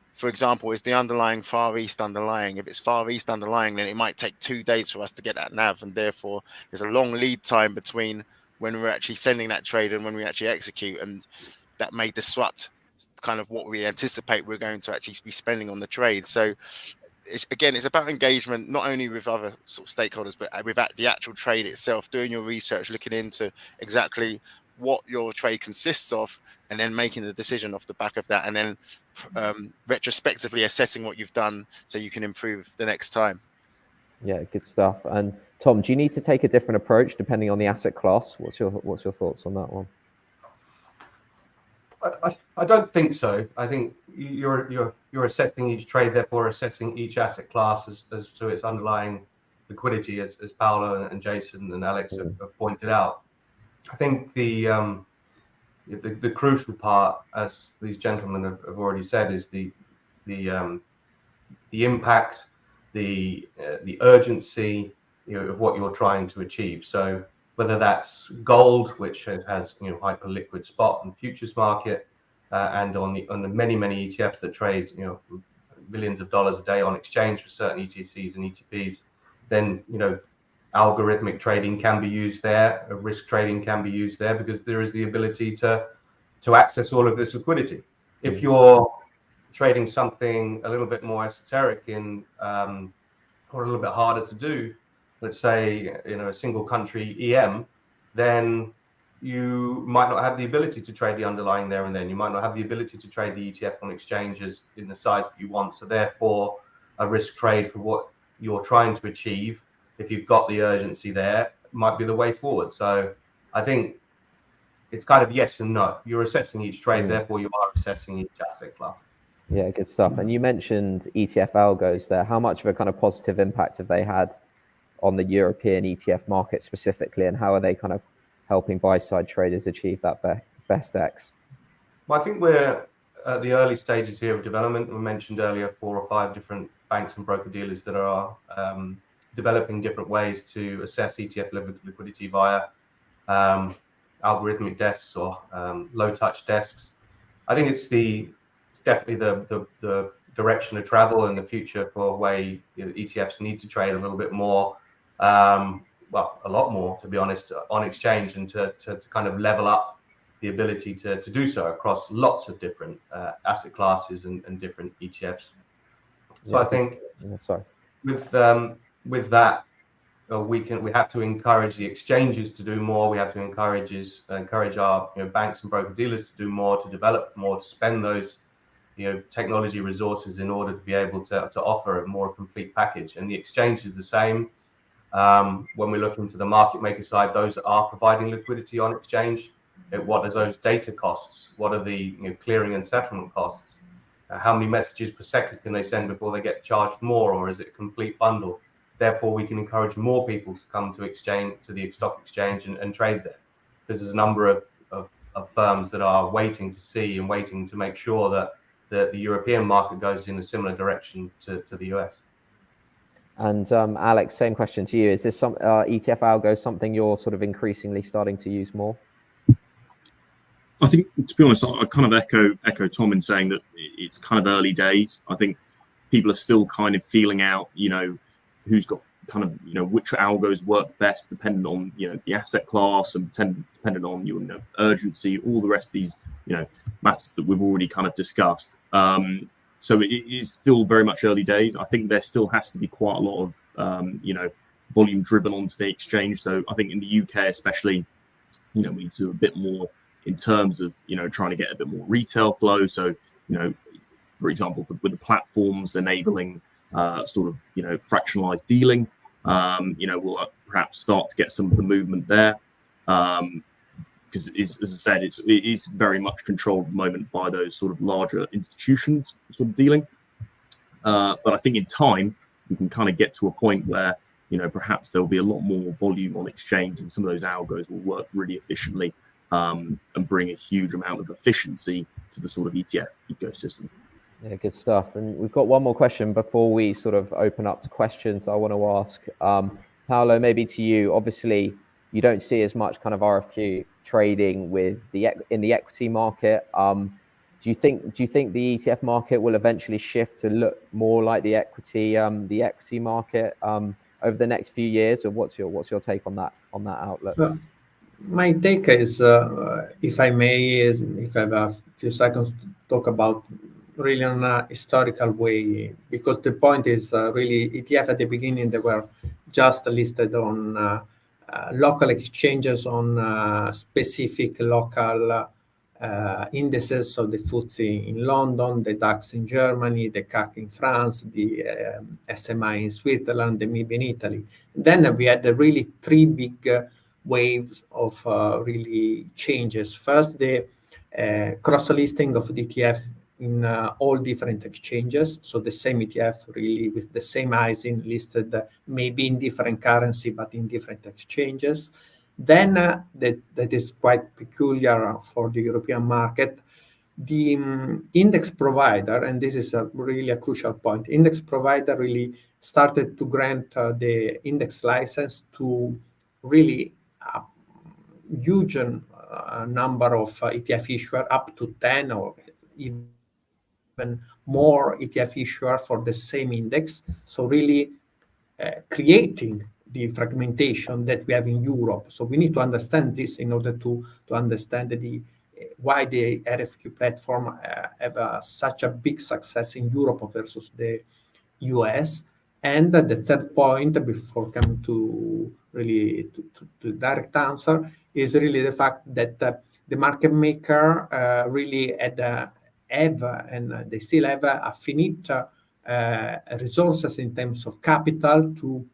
for example, is the underlying Far East underlying? If it's Far East underlying, then it might take 2 days for us to get that NAV. And therefore, there's a long lead time between when we're actually sending that trade and when we actually execute. And that may disrupt kind of what we anticipate we're going to actually be spending on the trade. So it's about engagement, not only with other sort of stakeholders, but with the actual trade itself, doing your research, looking into exactly what your trade consists of, and then making the decision off the back of that, and then retrospectively assessing what you've done so you can improve the next time. Yeah, good stuff. And Tom, do you need to take a different approach depending on the asset class? What's your thoughts on that one? I don't think so. I think you're assessing each trade, therefore assessing each asset class as to its underlying liquidity, as Paolo and Jason and Alex have pointed out. I think the crucial part, as these gentlemen have already said, is the impact, the urgency, of what you're trying to achieve. So whether that's gold, which has hyper liquid spot and futures market, and on the many ETFs that trade billions of dollars a day on exchange for certain ETCs and ETPs, then algorithmic trading can be used there, risk trading can be used there, because there is the ability to access all of this liquidity. If you're trading something a little bit more esoteric or a little bit harder to do, let's say a single country EM, then you might not have the ability to trade the underlying there and then. You might not have the ability to trade the ETF on exchanges in the size that you want. So therefore, a risk trade for what you're trying to achieve, if you've got the urgency there, might be the way forward. So I think it's kind of yes and no. You're assessing each trade, therefore you are assessing each asset class. Yeah, good stuff. And you mentioned ETF algos there. How much of a kind of positive impact have they had on the European ETF market specifically, and how are they kind of helping buy-side traders achieve that best X? Well, I think we're at the early stages here of development. We mentioned earlier 4 or 5 different banks and broker-dealers that are developing different ways to assess ETF liquidity via algorithmic desks or low-touch desks. I think it's definitely the direction of travel in the future for way ETFs need to trade a little bit more, well, a lot more, to be honest, on exchange, and to kind of level up the ability to do so across lots of different asset classes and different ETFs. So I think with that, we have to encourage the exchanges to do more. We have to encourage our banks and broker dealers to do more, to develop more, to spend those technology resources in order to be able to offer a more complete package. And the exchange is the same. When we look into the market maker side, those that are providing liquidity on exchange, what are those data costs? What are the clearing and settlement costs? How many messages per second can they send before they get charged more, or is it a complete bundle? Therefore, we can encourage more people to come to the stock exchange and trade there, because there's a number of firms that are waiting to see and waiting to make sure that the European market goes in a similar direction to the US. And Alex, same question to you. Is this some ETF algo something you're sort of increasingly starting to use more? I think, to be honest, I kind of echo Tom in saying that it's kind of early days. I think people are still kind of feeling out, who's got kind of, which algos work best, depending on, the asset class, and depending on your urgency, all the rest of these, matters that we've already kind of discussed. So it is still very much early days. I think there still has to be quite a lot of, volume driven onto the exchange. So I think in the UK, especially, we need to do a bit more in terms of, trying to get a bit more retail flow. So, for example, with the platforms enabling sort of, fractionalized dealing, we'll perhaps start to get some of the movement there. Because as I said, it is very much controlled at the moment by those sort of larger institutions sort of dealing. But I think in time, we can kind of get to a point where, perhaps there'll be a lot more volume on exchange and some of those algos will work really efficiently and bring a huge amount of efficiency to the sort of ETF ecosystem. Yeah, good stuff. And we've got one more question before we sort of open up to questions I want to ask. Paolo, maybe to you. Obviously, you don't see as much kind of RFQ trading in the equity market. Do you think the ETF market will eventually shift to look more like the equity market over the next few years, or what's your take on that outlook? My take is, if I may, if I have a few seconds to talk about really on a historical way, because the point is really ETF at the beginning, they were just listed on local exchanges on specific local indices, so the FTSE in London, the DAX in Germany, the CAC in France, the SMI in Switzerland, the MIB in Italy. Then we had really three big waves of really changes. First, the cross-listing of the ETF in all different exchanges. So the same ETF really with the same ISIN listed maybe in different currency, but in different exchanges. Then that is quite peculiar for the European market. The index provider, and this is really a crucial point, index provider really started to grant the index license to really a huge number of ETF issuer, up to 10 or even more ETF issuer for the same index. So really creating the fragmentation that we have in Europe. So we need to understand this in order to understand why the RFQ platform have such a big success in Europe versus the US. And the third point, before coming to really to direct answer, is really the fact that the market maker really have and they still have a finite resources in terms of capital to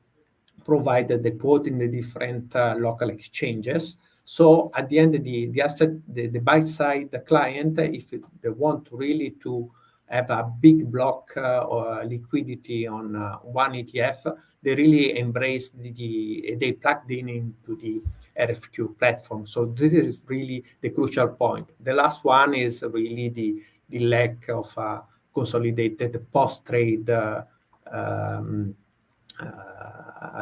provide the quote in the different local exchanges. So at the end, the asset, the buy side, the client, if they want really to have a big block or liquidity on one ETF, they really embrace they plugged into the RFQ platform. So this is really the crucial point. The last one is really the lack of consolidated post-trade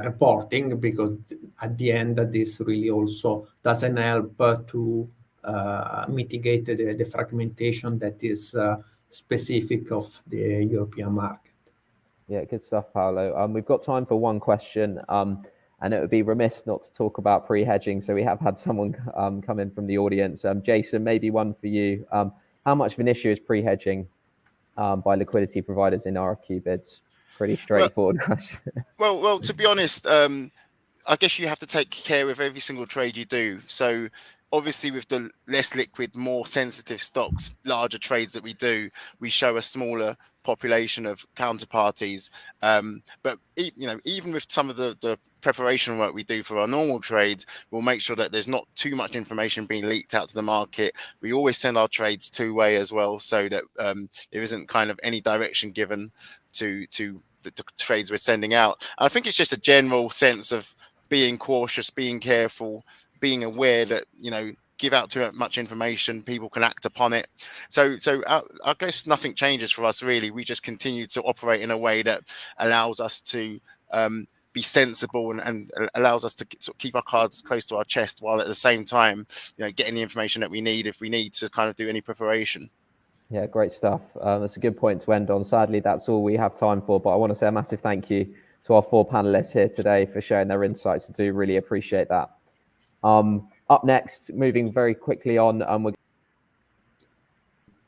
reporting, because at the end this really also doesn't help to mitigate the fragmentation that is specific of the European market. Yeah, good stuff, Paolo. We've got time for one question, and it would be remiss not to talk about pre-hedging. So we have had someone come in from the audience. Jason, maybe one for you. How much of an issue is pre-hedging by liquidity providers in RFQ bids? Pretty straightforward question. Well, to be honest, I guess you have to take care of every single trade you do. So obviously with the less liquid, more sensitive stocks, larger trades that we do, we show a smaller population of counterparties. But even with some of the preparation work we do for our normal trades, we'll make sure that there's not too much information being leaked out to the market. We always send our trades two-way as well, so that there isn't kind of any direction given to the trades we're sending out. And I think it's just a general sense of being cautious, being careful, being aware that, give out too much information, people can act upon it. So I guess nothing changes for us, really. We just continue to operate in a way that allows us to be sensible and allows us to sort of keep our cards close to our chest, while at the same time, getting the information that we need if we need to kind of do any preparation. Yeah, great stuff. That's a good point to end on. Sadly, that's all we have time for, but I want to say a massive thank you to our four panelists here today for sharing their insights. I do really appreciate that. Up next, moving very quickly on, we're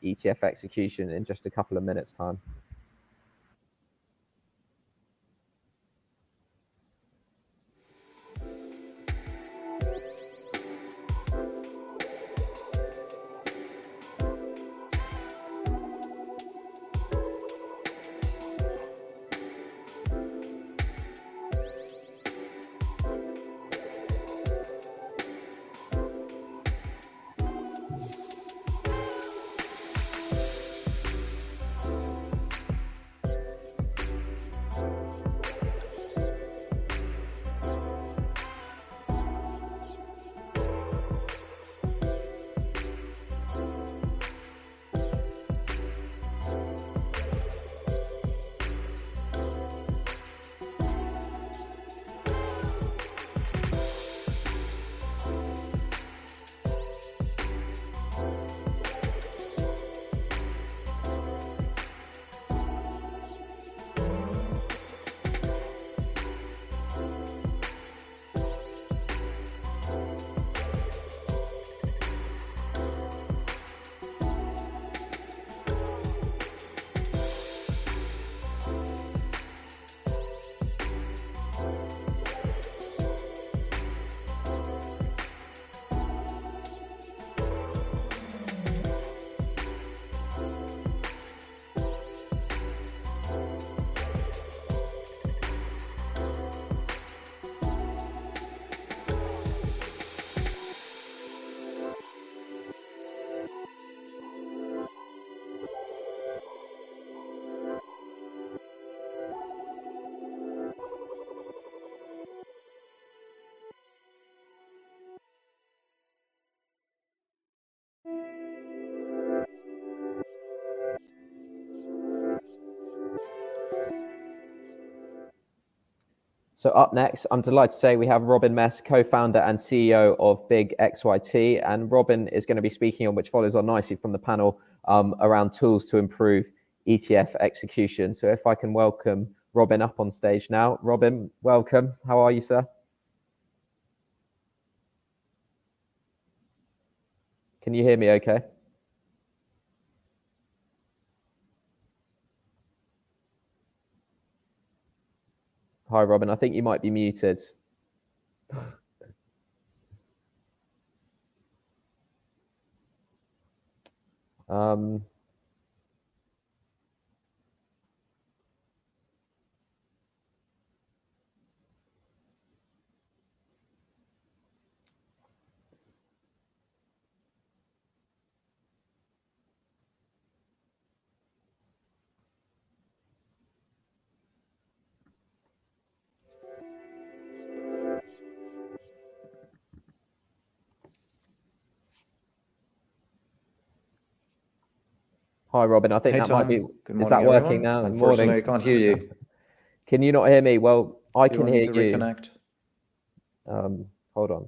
ETF execution in just a couple of minutes' time. So up next, I'm delighted to say we have Robin Mess, co-founder and CEO of Big XYT. And Robin is going to be speaking on, which follows on nicely from the panel, around tools to improve ETF execution. So if I can welcome Robin up on stage now. Robin, welcome. How are you, sir? Can you hear me okay? Hi, Robin. I think you might be muted. Hi, Robin. I think Hey, that Tom. might be. Good morning, Is that working everyone. now? Unfortunately, Morning. I can't hear you. Can you not hear me? Well, I Do you can want me hear to you. reconnect? Hold on.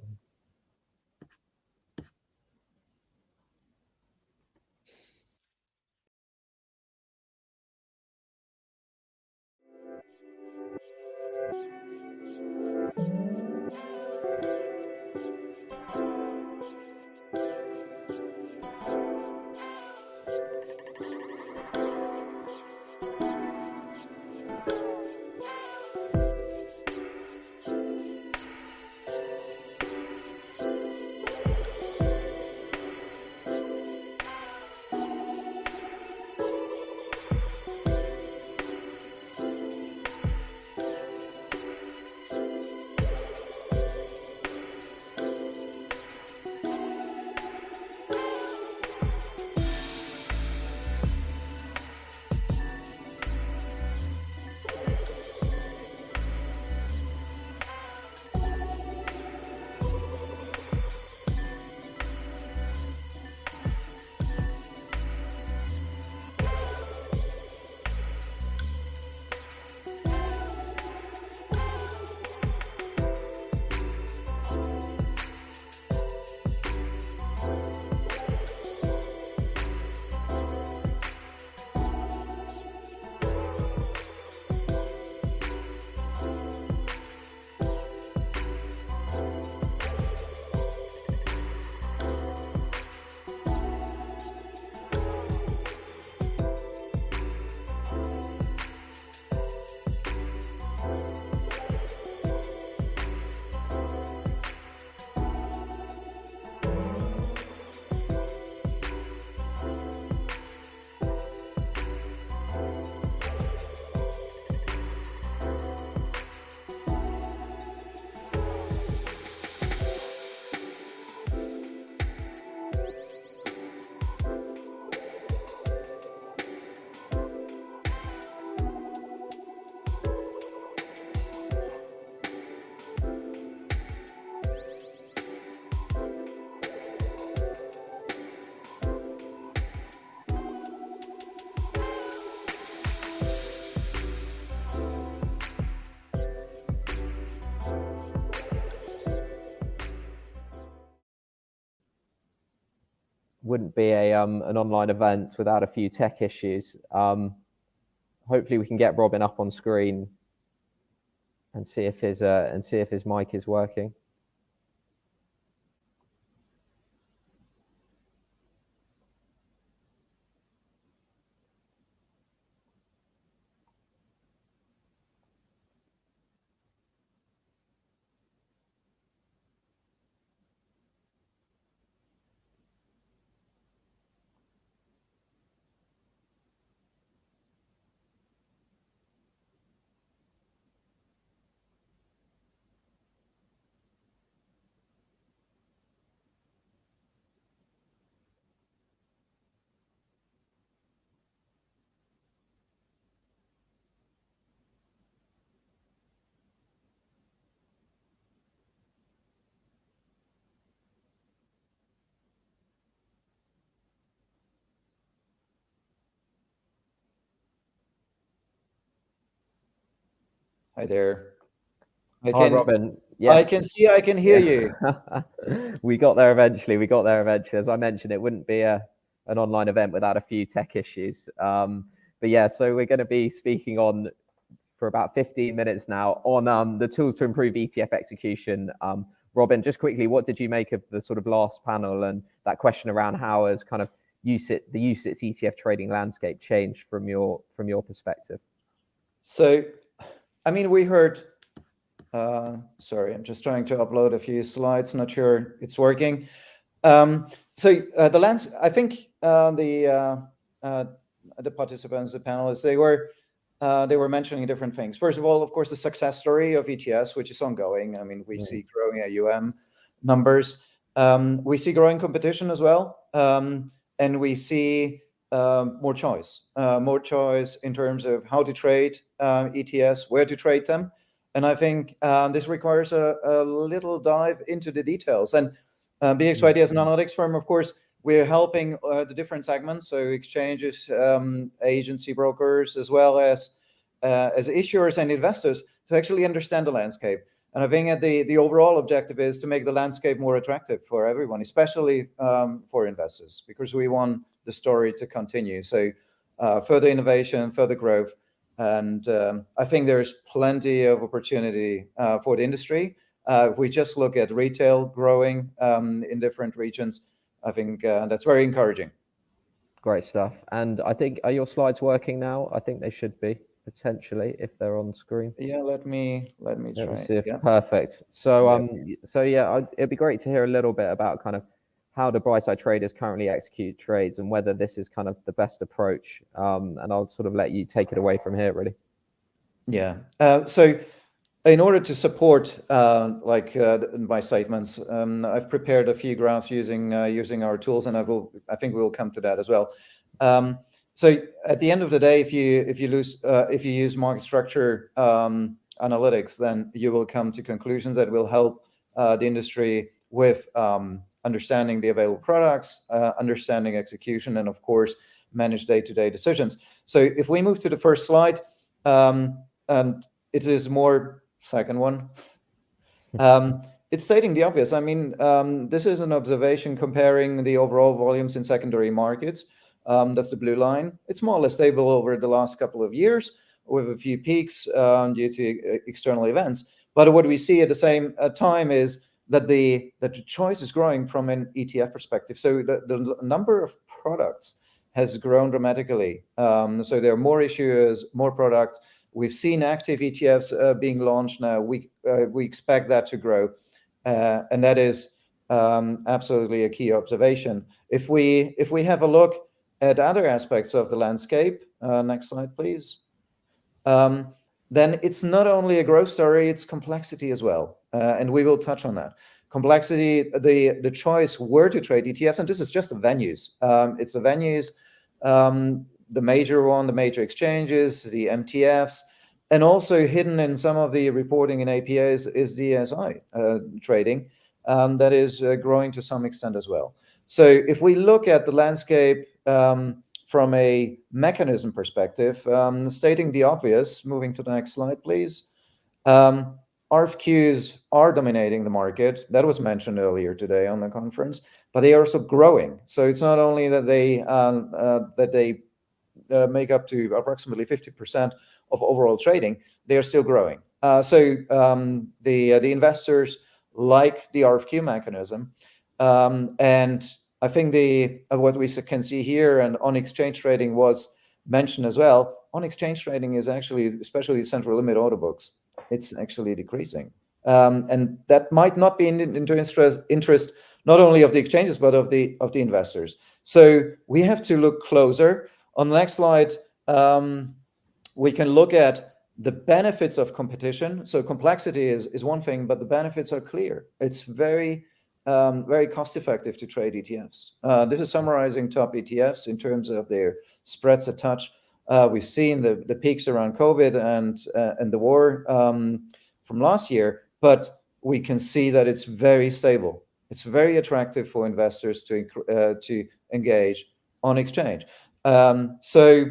Wouldn't be an online event without a few tech issues. Hopefully we can get Robin up on screen and see if his mic is working. Hi there. Hi, Robin. I can see, I can hear you. We got there eventually. As I mentioned, it wouldn't be an online event without a few tech issues. But yeah, so we're going to be speaking on for about 15 minutes now on the tools to improve ETF execution. Robin, just quickly, what did you make of the sort of last panel and that question around how has kind of the UCITS ETF trading landscape changed from your perspective? So, I mean, we heard. Sorry, I'm just trying to upload a few slides. Not sure it's working. I think the participants, the panelists, they were mentioning different things. First of all, of course, the success story of ETFs, which is ongoing. I mean, we see growing AUM numbers. We see growing competition as well, and we see more choice in terms of how to trade ETFs, where to trade them. And I think this requires a little dive into the details. And BXYD as an analytics firm, of course, we're helping the different segments, so exchanges, agency brokers, as well as issuers and investors to actually understand the landscape. And I think the overall objective is to make the landscape more attractive for everyone, especially for investors, because we want the story to continue. So further innovation, further growth. And I think there's plenty of opportunity for the industry. If we just look at retail growing in different regions, I think that's very encouraging. Great stuff. And I think, are your slides working now? I think they should be, potentially, if they're on screen. Yeah, let me try. See if, yeah. Perfect. So it'd be great to hear a little bit about kind of how the buy-side traders currently execute trades and whether this is kind of the best approach. And I'll sort of let you take it away from here, really. Yeah. So in order to support my statements, I've prepared a few graphs using our tools, and I think we will come to that as well. So at the end of the day, if you use market structure analytics, then you will come to conclusions that will help the industry with understanding the available products, understanding execution, and of course manage day-to-day decisions. So if we move to the first slide, and it is more second one. It's stating the obvious. I mean, this is an observation comparing the overall volumes in secondary markets. That's the blue line. It's more or less stable over the last couple of years with a few peaks due to external events. But what we see at the same time is that the choice is growing from an ETF perspective. So the number of products has grown dramatically. So there are more issuers, more products. We've seen active ETFs being launched now. We expect that to grow, and that is absolutely a key observation. If we have a look at other aspects of the landscape, next slide, please. Then it's not only a growth story; it's complexity as well, and we will touch on that. Complexity, the choice where to trade ETFs, and this is just the venues. It's the venues. The major exchanges, the MTFs, and also hidden in some of the reporting in APAs is the SI trading that is growing to some extent as well. So if we look at the landscape from a mechanism perspective, stating the obvious, moving to the next slide, please. RFQs are dominating the market. That was mentioned earlier today on the conference, but they are also growing. So it's not only that they make up to approximately 50% of overall trading, they are still growing. So the investors like the RFQ mechanism, and I think what we can see here and on exchange trading was mentioned as well. On exchange trading is actually, especially central limit order books, it's actually decreasing, and that might not be in interest not only of the exchanges but of the investors. So we have to look closer. On the next slide, we can look at the benefits of competition. So complexity is one thing, but the benefits are clear. It's very cost effective to trade ETFs. This is summarizing top ETFs in terms of their spreads a touch. We've seen the peaks around COVID and the war from last year, but we can see that it's very stable. It's very attractive for investors to engage on exchange. So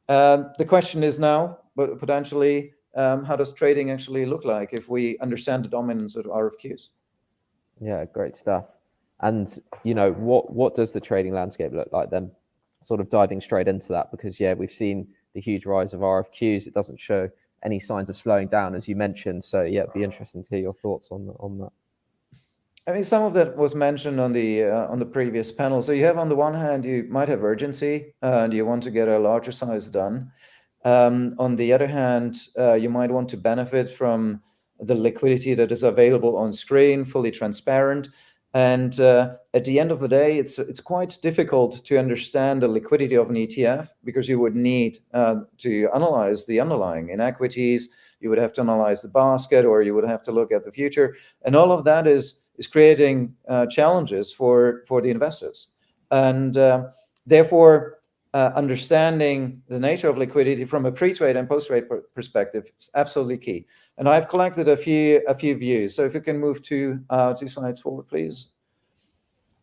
the question is now, but potentially, how does trading actually look like if we understand the dominance of RFQs. Yeah, great stuff. And what does the trading landscape look like then? Sort of diving straight into that, because we've seen the huge rise of RFQs. It doesn't show any signs of slowing down, as you mentioned. So it'd be interesting to hear your thoughts on that. I mean, some of that was mentioned on the previous panel. So you have, on the one hand, you might have urgency and you want to get a larger size done. On the other hand, you might want to benefit from the liquidity that is available on screen, fully transparent. And at the end of the day, it's quite difficult to understand the liquidity of an ETF, because you would need to analyze the underlying inequities. You would have to analyze the basket, or you would have to look at the future, and all of that is creating challenges for the investors. And therefore, understanding the nature of liquidity from a pre-trade and post-trade perspective is absolutely key. And I've collected a few views. So if you can move two slides forward, please.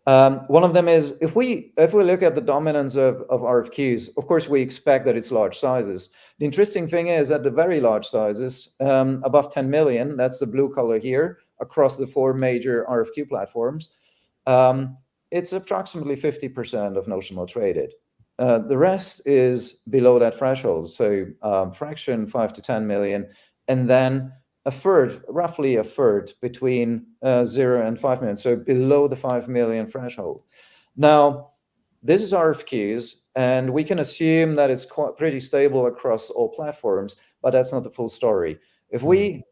One of them is, if we look at the dominance of RFQs, of course we expect that it's large sizes. The interesting thing is that the very large sizes, above 10 million, that's the blue color here, across the 4 major RFQ platforms, it's approximately 50% of notional traded. The rest is below that threshold, so fraction 5 to 10 million, and then roughly a third between 0 and 5 million, so below the 5 million threshold. Now, this is RFQs, and we can assume that it's pretty stable across all platforms, but that's not the full story. If we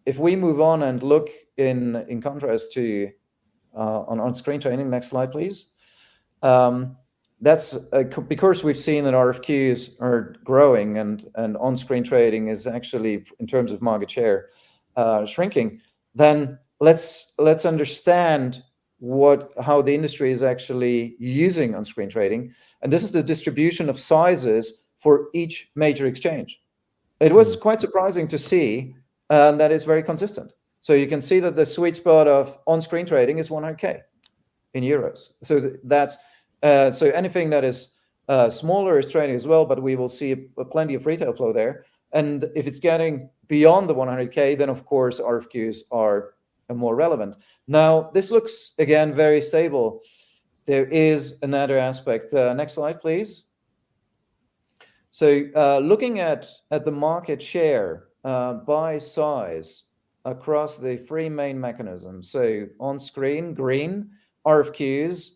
move on and look in contrast to on-screen trading, next slide, please. That's because we've seen that RFQs are growing and on-screen trading is actually, in terms of market share, shrinking. Then let's understand how the industry is actually using on-screen trading, and this is the distribution of sizes for each major exchange. It was quite surprising to see that it's very consistent. So you can see that the sweet spot of on-screen trading is 100K in euros. So that's so anything that is smaller is trading as well, but we will see plenty of retail flow there. And if it's getting beyond the 100K, then of course RFQs are more relevant. Now, this looks, again, very stable. There is another aspect. Next slide, please. So looking at the market share by size across the 3 main mechanisms, so on screen, green, RFQs,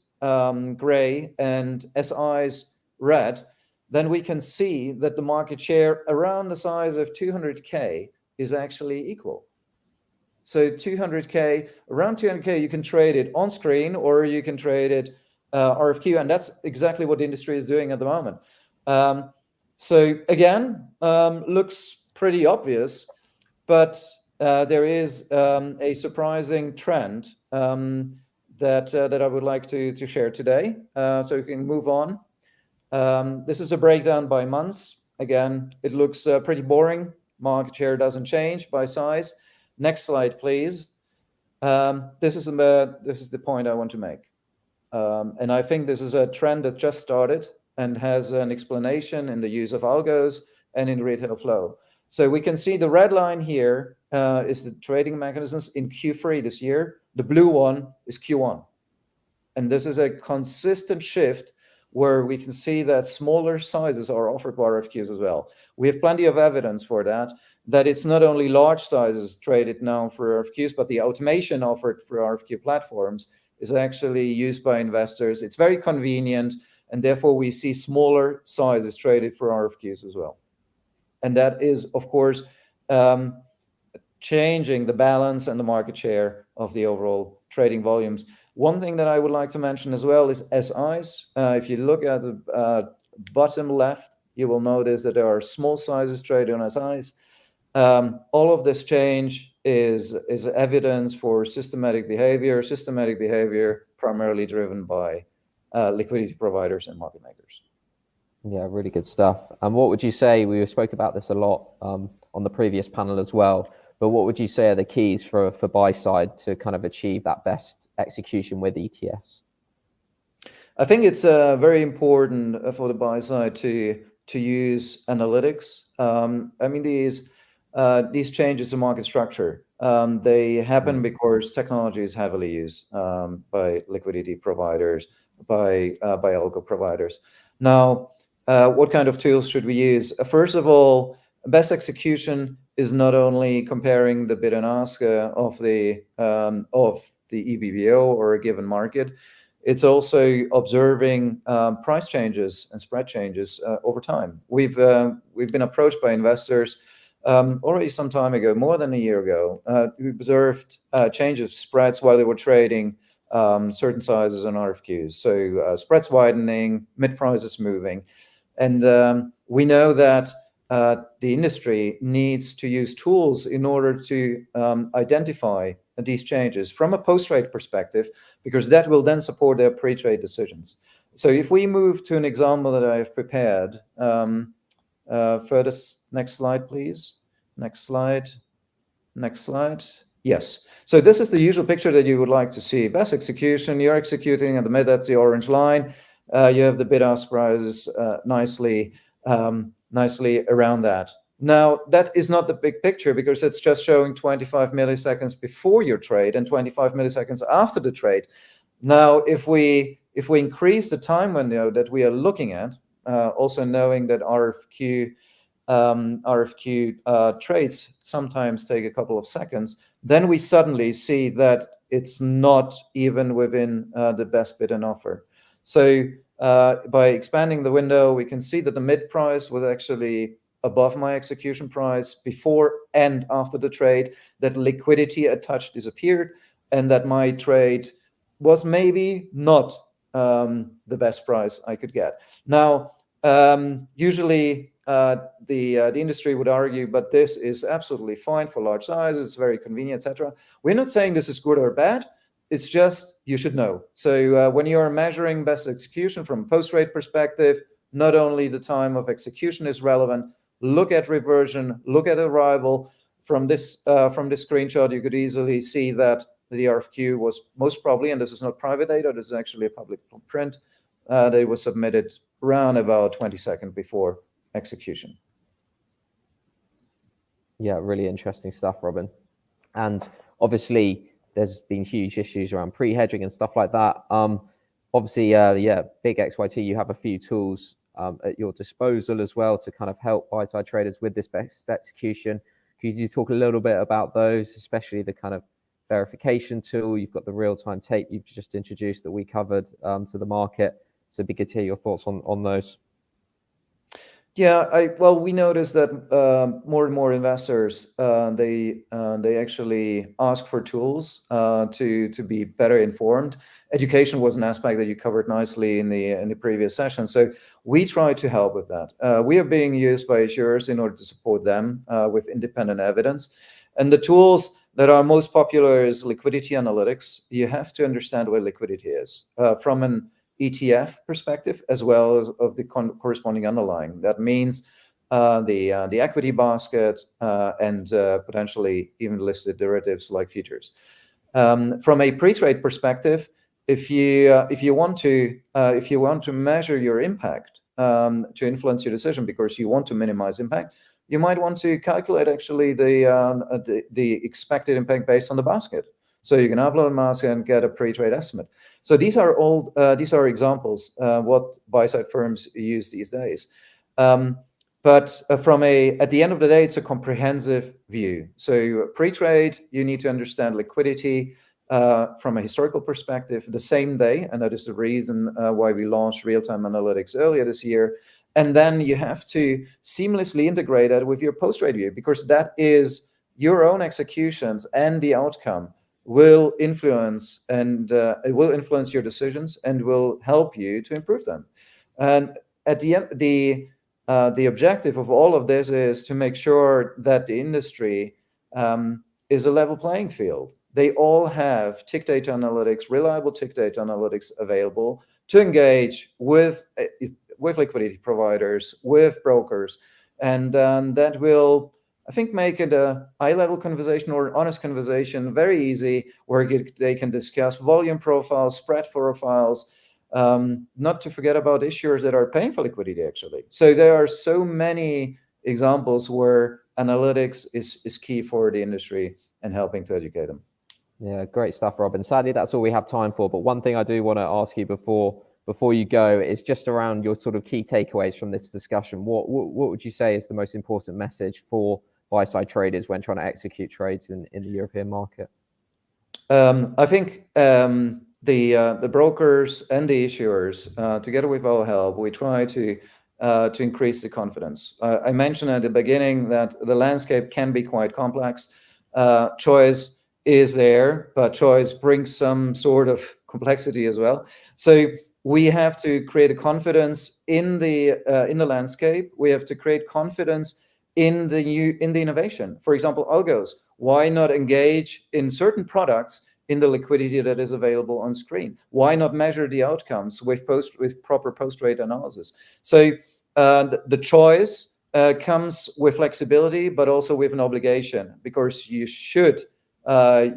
gray, and SIs, red, then we can see that the market share around the size of 200K is actually equal. So 200K, around 200K, you can trade it on screen or you can trade it RFQ, and that's exactly what the industry is doing at the moment. So again, looks pretty obvious, but there is a surprising trend that I would like to share today. So we can move on. This is a breakdown by months. Again, it looks pretty boring. Market share doesn't change by size. Next slide, please. This is the point I want to make. And I think this is a trend that just started and has an explanation in the use of algos and in retail flow. So we can see the red line here is the trading mechanisms in Q3 this year. The blue one is Q1. And this is a consistent shift where we can see that smaller sizes are offered by RFQs as well. We have plenty of evidence for that it's not only large sizes traded now for RFQs, but the automation offered for RFQ platforms is actually used by investors. It's very convenient, and therefore we see smaller sizes traded for RFQs as well. And that is, of course, changing the balance and the market share of the overall trading volumes. One thing that I would like to mention as well is SIs. If you look at the bottom left, you will notice that there are small sizes traded on SIs. All of this change is evidence for systematic behavior primarily driven by liquidity providers and market makers. Yeah, really good stuff. And what would you say, we spoke about this a lot on the previous panel as well, but what would you say are the keys for buy side to kind of achieve that best execution with ETFs? I think it's very important for the buy side to to use analytics. I mean, these changes in market structure, they happen because technology is heavily used by liquidity providers, by algo providers. Now, what kind of tools should we use? First of all, best execution is not only comparing the bid and ask of the EBBO or a given market. It's also observing price changes and spread changes over time. We've been approached by investors already some time ago, more than a year ago, who observed change of spreads while they were trading certain sizes on RFQs. So spreads widening, mid prices moving, and we know that the industry needs to use tools in order to identify these changes from a post-trade perspective, because that will then support their pre-trade decisions. So if we move to an example that I have prepared, next slide, please. Next slide. Yes. So this is the usual picture that you would like to see. Best execution, you're executing at the mid, that's the orange line. You have the bid-ask prices nicely around that. Now, that is not the big picture because it's just showing 25 milliseconds before your trade and 25 milliseconds after the trade. Now, if we increase the time window that we are looking at, also knowing that RFQ trades sometimes take a couple of seconds, then we suddenly see that it's not even within the best bid and offer. So by expanding the window, we can see that the mid price was actually above my execution price before and after the trade, that liquidity a touch disappeared, and that my trade was maybe not the best price I could get. Now, usually the industry would argue, but this is absolutely fine for large sizes, it's very convenient, etc. We're not saying this is good or bad. It's just you should know. So when you are measuring best execution from a post-trade perspective, not only the time of execution is relevant, look at reversion, look at arrival. From this screenshot, you could easily see that the RFQ was most probably, and this is not private data, this is actually a public print, they were submitted around about 20 seconds before execution. Yeah, really interesting stuff, Robin. And obviously, there's been huge issues around pre-hedging and stuff like that. Obviously, big XYT, you have a few tools at your disposal as well to kind of help buy-side traders with this best execution. Could you talk a little bit about those, especially the kind of verification tool? You've got the real-time tape you've just introduced that we covered to the market. So it'd be good to hear your thoughts on those. Yeah, we noticed that more and more investors they actually ask for tools to be better informed. Education was an aspect that you covered nicely in the previous session. So we try to help with that. We are being used by issuers in order to support them with independent evidence. And the tools that are most popular is liquidity analytics. You have to understand what liquidity is from an ETF perspective, as well as of the corresponding underlying. That means the equity basket and potentially even listed derivatives like futures. From a pre-trade perspective, if you want to measure your impact to influence your decision because you want to minimize impact, you might want to calculate actually the expected impact based on the basket. So you can upload a basket and get a pre-trade estimate. So these are examples what buy-side firms use these days. But at the end of the day, it's a comprehensive view. So pre-trade, you need to understand liquidity from a historical perspective the same day, and that is the reason why we launched real-time analytics earlier this year. And then you have to seamlessly integrate that with your post-trade view, because that is your own executions and the outcome will influence, and it will influence your decisions and will help you to improve them. And at the end, the objective of all of this is to make sure that the industry is a level playing field. They all have tick data analytics, reliable tick data analytics available to engage with liquidity providers, with brokers, and that will, I think, make it a high-level conversation or honest conversation very easy, where they can discuss volume profiles, spread profiles, Not to forget about issuers that are paying for liquidity, actually. So there are so many examples where analytics is key for the industry and helping to educate them. Yeah, great stuff, Robin. Sadly, that's all we have time for. But one thing I do want to ask you before you go is just around your sort of key takeaways from this discussion. What would you say is the most important message for buy-side traders when trying to execute trades in the European market? I think the brokers and the issuers, together with our help, we try to increase the confidence. I mentioned at the beginning that the landscape can be quite complex. Choice is there, but choice brings some sort of complexity as well. So we have to create a confidence in the landscape. We have to create confidence in the innovation. For example, algos. Why not engage in certain products in the liquidity that is available on screen? Why not measure the outcomes with proper post-trade analysis? So the choice comes with flexibility, but also with an obligation, because you should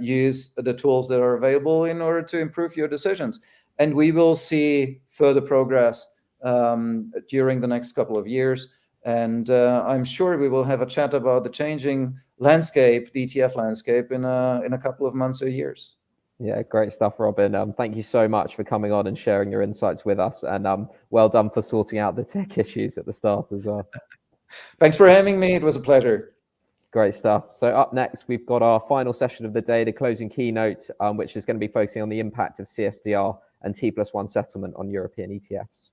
use the tools that are available in order to improve your decisions. And we will see further progress during the next couple of years. And I'm sure we will have a chat about the changing landscape, the ETF landscape, in a couple of months or years. Yeah, great stuff, Robin. Thank you so much for coming on and sharing your insights with us. And well done for sorting out the tech issues at the start as well. Thanks for having me. It was a pleasure. Great stuff. So up next, we've got our final session of the day, the closing keynote, which is going to be focusing on the impact of CSDR and T+1 settlement on European ETFs.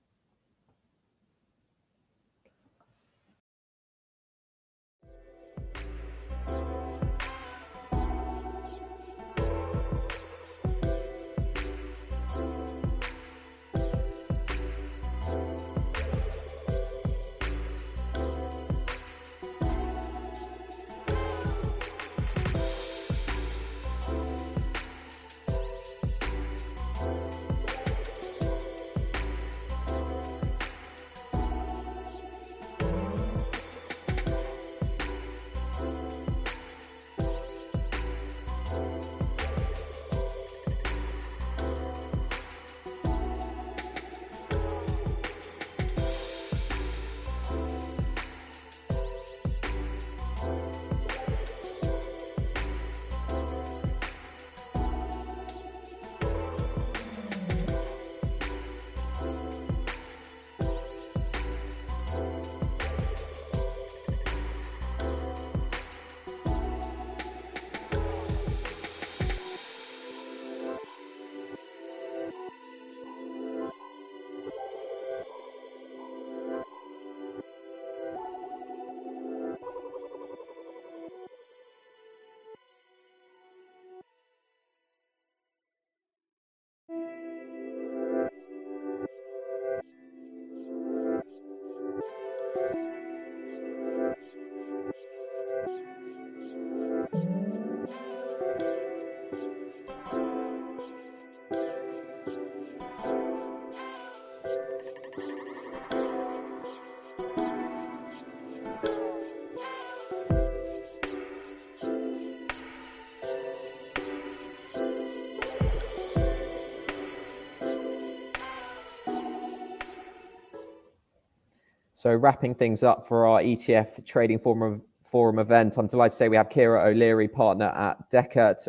So wrapping things up for our ETF Trading Forum event, I'm delighted to say we have Kira O'Leary, partner at Deckert.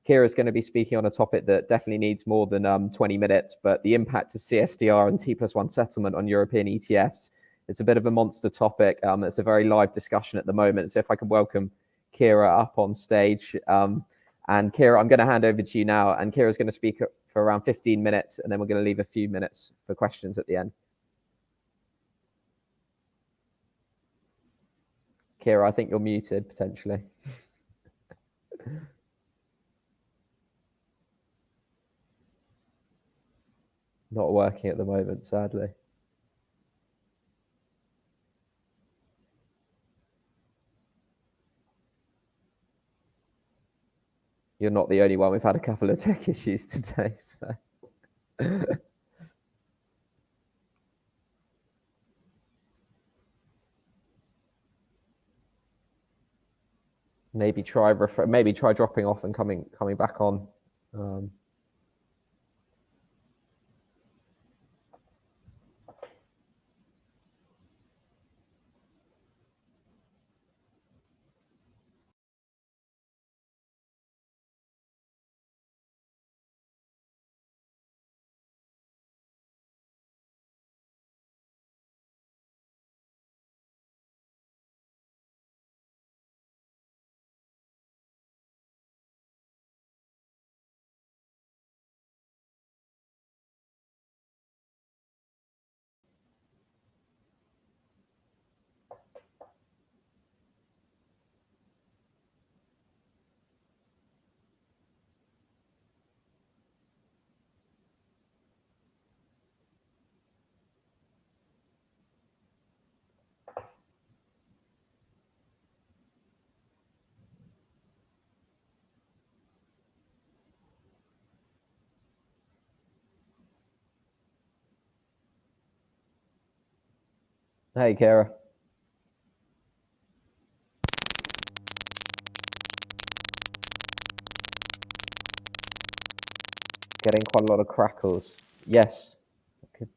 Kira is going to be speaking on a topic that definitely needs more than 20 minutes, but the impact of CSDR and T+1 settlement on European ETFs. It's a bit of a monster topic. It's a very live discussion at the moment. So if I could welcome Kira up on stage. And Kira, I'm going to hand over to you now. And Kira is going to speak for around 15 minutes, and then we're going to leave a few minutes for questions at the end. Kira, I think you're muted potentially. Not working at the moment, sadly. You're not the only one. We've had a couple of tech issues today. So. Maybe try dropping off and coming back on. Hey, Kira. Getting quite a lot of crackles. Yes. Okay.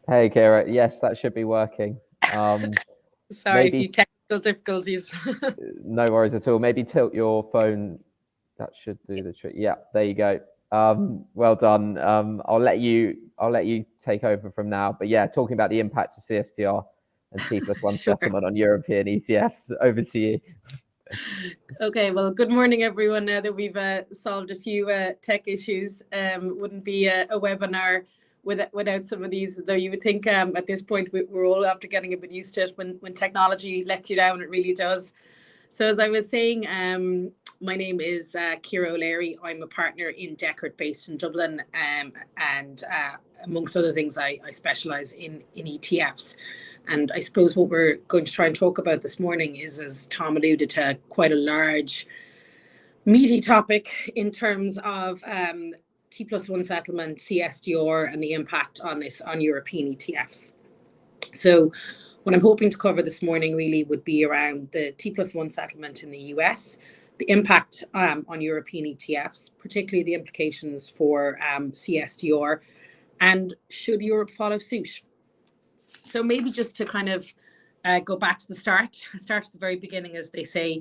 Hey, Kira. Yes, that should be working. Sorry, a few technical difficulties. No worries at all. Maybe tilt your phone. That should do the trick. Yeah, there you go. Well done. I'll let you take over from now. But yeah, talking about the impact of CSDR and T+1 Sure. settlement on European ETFs. Over to you. Okay, well, good morning, everyone. Now that we've solved a few tech issues, wouldn't be a webinar without some of these, though you would think at this point we're all after getting a bit used to it. When technology lets you down, it really does. So as I was saying, my name is Ciara O'Leary. I'm a partner in Deckard based in Dublin, and amongst other things, I specialise in ETFs. And I suppose what we're going to try and talk about this morning is, as Tom alluded to, quite a large, meaty topic in terms of T+1 settlement, CSDR, and the impact on this on European ETFs. So what I'm hoping to cover this morning really would be around the T+1 settlement in the US, the impact on European ETFs, particularly the implications for CSDR, and should Europe follow suit? So maybe just to kind of go back to the start at the very beginning, as they say,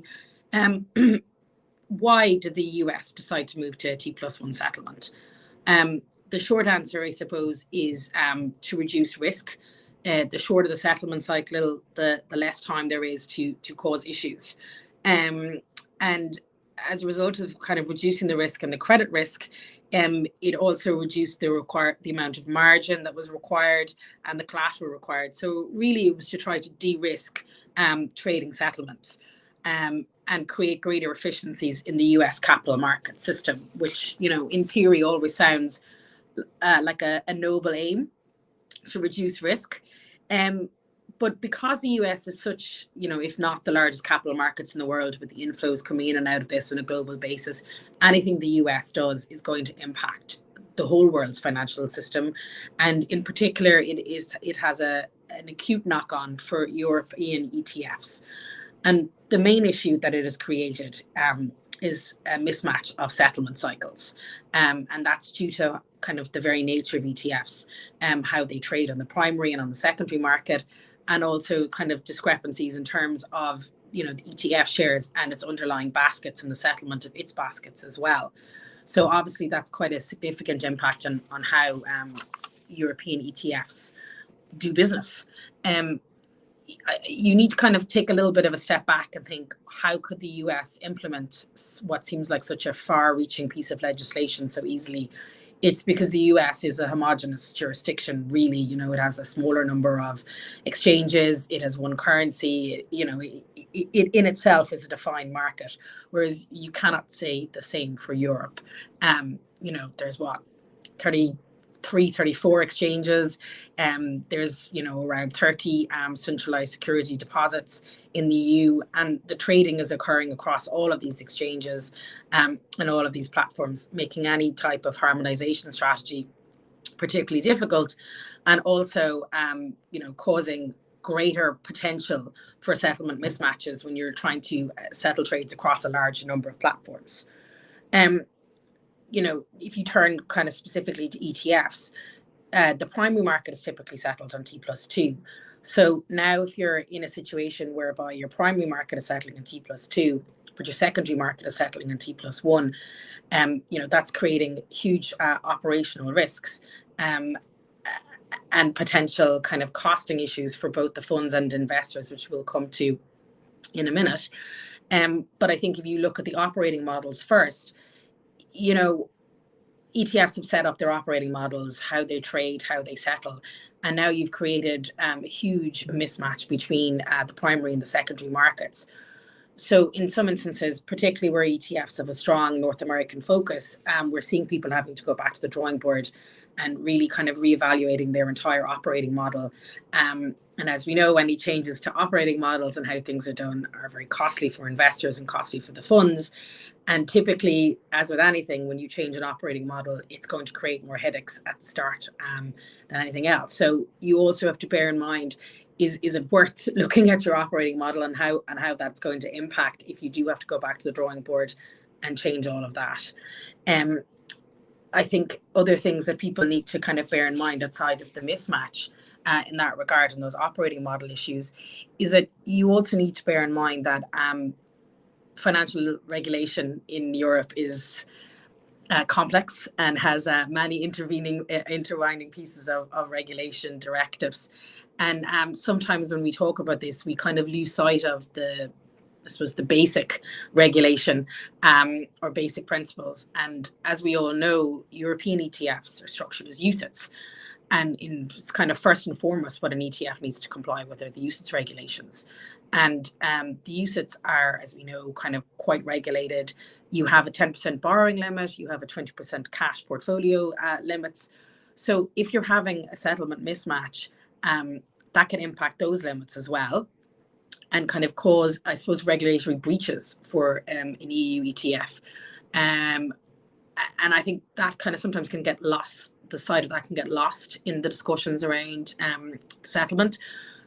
why did the US decide to move to a T+1 settlement? The short answer, I suppose, is to reduce risk. The shorter the settlement cycle, the less time there is to cause issues. And as a result of kind of reducing the risk and the credit risk, it also reduced the amount of margin that was required and the collateral required. So really it was to try to de-risk trading settlements and create greater efficiencies in the US capital market system, which, you know, in theory always sounds like a noble aim to reduce risk. But because the US is such, you know, if not the largest capital markets in the world, with the inflows coming in and out of this on a global basis, anything the US does is going to impact the whole world's financial system. And in particular, it has an acute knock-on for European ETFs. And the main issue that it has created is a mismatch of settlement cycles. And that's due to kind of the very nature of ETFs, how they trade on the primary and on the secondary market, and also kind of discrepancies in terms of, you know, the ETF shares and its underlying baskets and the settlement of its baskets as well. So obviously that's quite a significant impact on how European ETFs do business. You need to kind of take a little bit of a step back and think, how could the US implement what seems like such a far-reaching piece of legislation so easily it's because the US is a homogenous jurisdiction, really. You know, it has a smaller number of exchanges, it has one currency, you know, it in itself is a defined market, whereas you cannot say the same for Europe. You know, there's what, 33, 34 exchanges. There's, you know, around 30 centralized security deposits in the EU, and the trading is occurring across all of these exchanges and all of these platforms, making any type of harmonization strategy particularly difficult, and also, you know, causing greater potential for settlement mismatches when you're trying to settle trades across a large number of platforms. You know, if you turn kind of specifically to ETFs, the primary market is typically settled on T+2. So now if you're in a situation whereby your primary market is settling on T+2, but your secondary market is settling on T+1, you know, that's creating huge operational risks and potential kind of costing issues for both the funds and investors, which we'll come to in a minute. But I think if you look at the operating models first, you know, ETFs have set up their operating models, how they trade, how they settle. And now you've created a huge mismatch between the primary and the secondary markets. So in some instances, particularly where ETFs have a strong North American focus, we're seeing people having to go back to the drawing board and really kind of reevaluating their entire operating model. And as we know, any changes to operating models and how things are done are very costly for investors and costly for the funds. And typically, as with anything, when you change an operating model, it's going to create more headaches at the start than anything else. So you also have to bear in mind, is it worth looking at your operating model and how that's going to impact if you do have to go back to the drawing board and change all of that. I think other things that people need to kind of bear in mind outside of the mismatch in that regard and those operating model issues is that you also need to bear in mind that financial regulation in Europe is complex and has many intertwining pieces of regulation directives. And sometimes when we talk about this, we kind of lose sight of the basic regulation or basic principles. And as we all know, European ETFs are structured as UCITS. And it's kind of first and foremost what an ETF needs to comply with are the UCITS regulations. And the UCITS are, as we know, kind of quite regulated. You have a 10% borrowing limit, you have a 20% cash portfolio limits. So if you're having a settlement mismatch, that can impact those limits as well and kind of cause, I suppose, regulatory breaches for an EU ETF. And I think that kind of sometimes can get lost. The side of that can get lost in the discussions around settlement.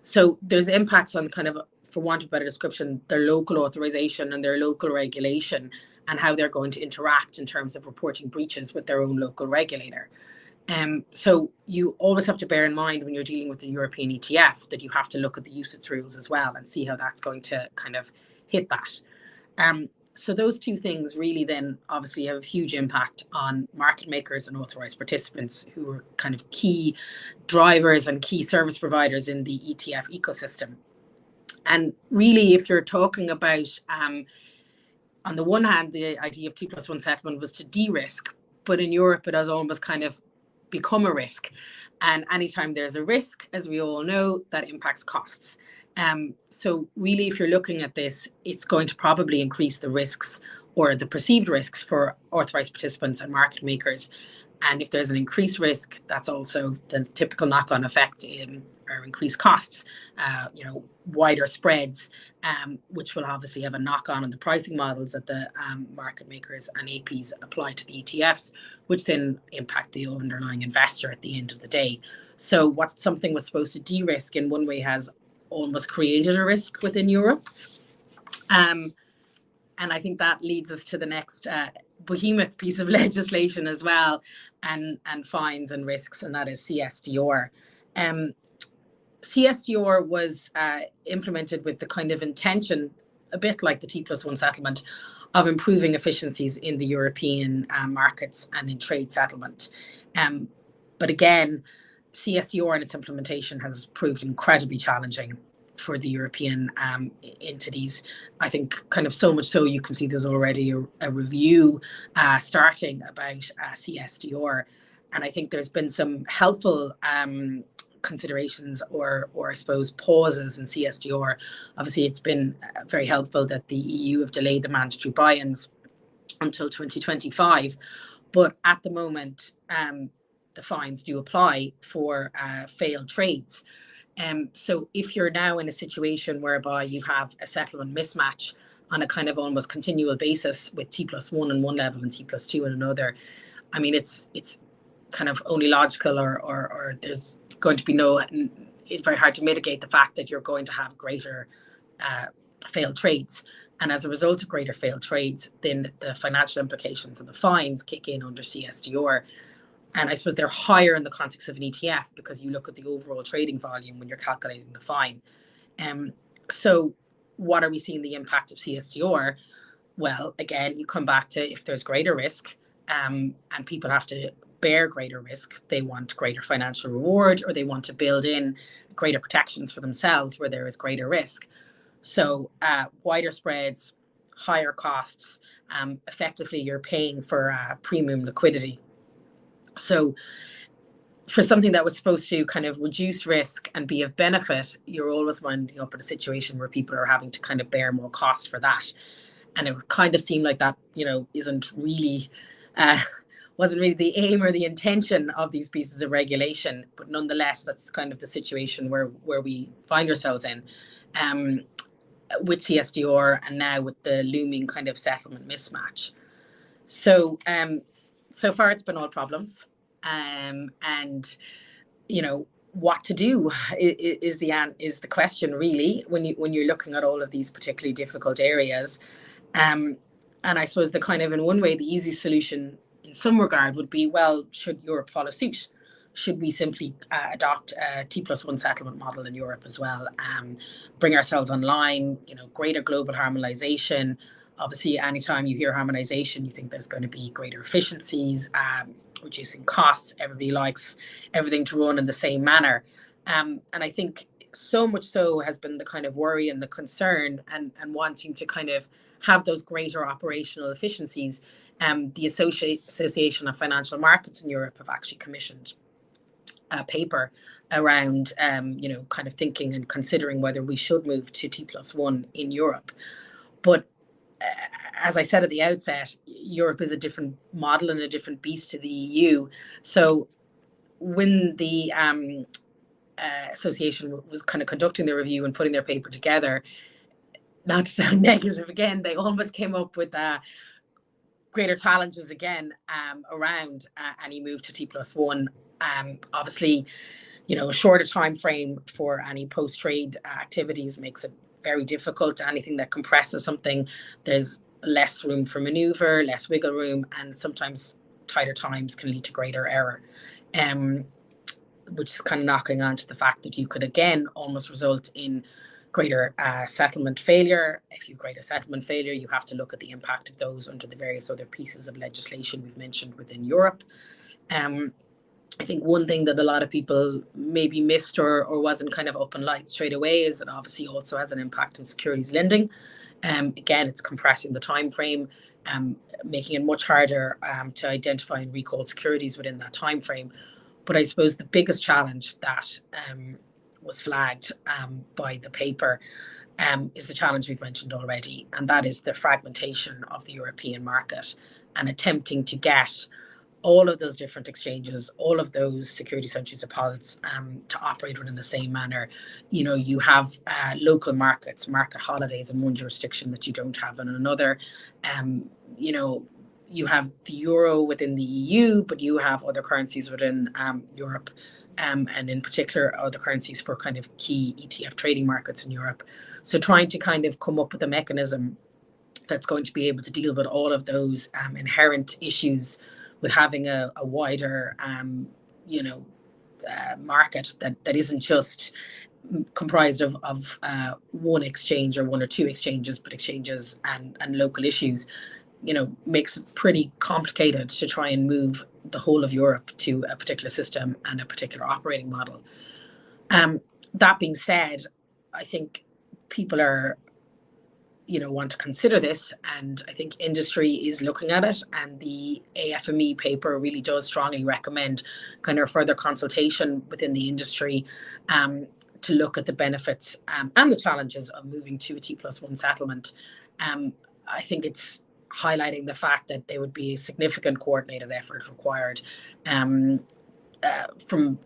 So there's impacts on kind of, for want of a better description, their local authorization and their local regulation and how they're going to interact in terms of reporting breaches with their own local regulator. So you always have to bear in mind when you're dealing with the European ETF that you have to look at the UCITS rules as well and see how that's going to kind of hit that. So those two things really then obviously have a huge impact on market makers and authorized participants who are kind of key drivers and key service providers in the ETF ecosystem. And really, if you're talking about, on the one hand, the idea of T+1 settlement was to de-risk, but in Europe, it has almost kind of become a risk. And anytime there's a risk, as we all know, that impacts costs. So really, if you're looking at this, it's going to probably increase the risks or the perceived risks for authorized participants and market makers. And if there's an increased risk, that's also the typical knock-on effect or increased costs, you know, wider spreads, which will obviously have a knock-on the pricing models that the market makers and APs apply to the ETFs, which then impact the underlying investor at the end of the day. So what something was supposed to de-risk in one way has almost created a risk within Europe. And I think that leads us to the next behemoth piece of legislation as well, and fines and risks, and that is CSDR. CSDR was implemented with the kind of intention, a bit like the T+1 settlement, of improving efficiencies in the European markets and in trade settlement. But again, CSDR and its implementation has proved incredibly challenging for the European entities. I think kind of so much so you can see there's already a review starting about CSDR, and I think there's been some helpful considerations or I suppose pauses in CSDR. Obviously, it's been very helpful that the EU have delayed the mandatory buy-ins until 2025, but at the moment the fines do apply for failed trades. So if you're now in a situation whereby you have a settlement mismatch on a kind of almost continual basis with T+1 on one level and T+2 on another, I mean, it's kind of only logical or there's going to be it's very hard to mitigate the fact that you're going to have greater failed trades. And as a result of greater failed trades, then the financial implications of the fines kick in under CSDR. And I suppose they're higher in the context of an ETF because you look at the overall trading volume when you're calculating the fine. So what are we seeing the impact of CSDR? Well, again, you come back to if there's greater risk and people have to bear greater risk, they want greater financial reward or they want to build in greater protections for themselves where there is greater risk. So wider spreads, higher costs, effectively you're paying for premium liquidity. So for something that was supposed to kind of reduce risk and be of benefit, you're always winding up in a situation where people are having to kind of bear more cost for that. And it would kind of seem like that, isn't really, wasn't really the aim or the intention of these pieces of regulation. But nonetheless, that's kind of the situation where we find ourselves in with CSDR and now with the looming kind of settlement mismatch. So, so far it's been all problems, and what to do is the question really when you're looking at all of these particularly difficult areas, and I suppose the kind of in one way the easy solution in some regard would be, well, should Europe follow suit? Should we simply adopt a T+1 settlement model in Europe as well? Bring ourselves online, greater global harmonization. Obviously, anytime you hear harmonization, you think there's going to be greater efficiencies, reducing costs. Everybody likes everything to run in the same manner. And I think so much so has been the kind of worry and the concern and wanting to kind of have those greater operational efficiencies. The Association of Financial Markets in Europe have actually commissioned a paper around, kind of thinking and considering whether we should move to T+1 in Europe. But as I said at the outset, Europe is a different model and a different beast to the EU. So when the association was kind of conducting the review and putting their paper together, not to sound negative again, they almost came up with greater challenges again around any move to T+1. Obviously, a shorter time frame for any post-trade activities makes it very difficult. Anything that compresses something, there's less room for maneuver, less wiggle room, and sometimes tighter times can lead to greater error, which is kind of knocking on to the fact that you could again almost result in greater settlement failure. If you have greater settlement failure, you have to look at the impact of those under the various other pieces of legislation we've mentioned within Europe. I think one thing that a lot of people maybe missed or wasn't kind of up in light straight away is it obviously also has an impact on securities lending. Again, it's compressing the time frame, making it much harder to identify and recall securities within that time frame. But I suppose the biggest challenge that was flagged by the paper is the challenge we've mentioned already, and that is the fragmentation of the European market and attempting to get all of those different exchanges, all of those security centuries deposits to operate within the same manner. You have local market holidays in one jurisdiction that you don't have in another. You have the euro within the EU, but you have other currencies within Europe, and in particular other currencies for kind of key ETF trading markets in Europe. So trying to kind of come up with a mechanism that's going to be able to deal with all of those inherent issues with having a wider, market that isn't just comprised of one exchange or one or two exchanges, but exchanges and local issues, makes it pretty complicated to try and move the whole of Europe to a particular system and a particular operating model. That being said, I think people are, want to consider this, and I think industry is looking at it, and the AFME paper really does strongly recommend kind of further consultation within the industry to look at the benefits and the challenges of moving to a T+1 settlement. I think it's highlighting the fact that there would be a significant coordinated effort required from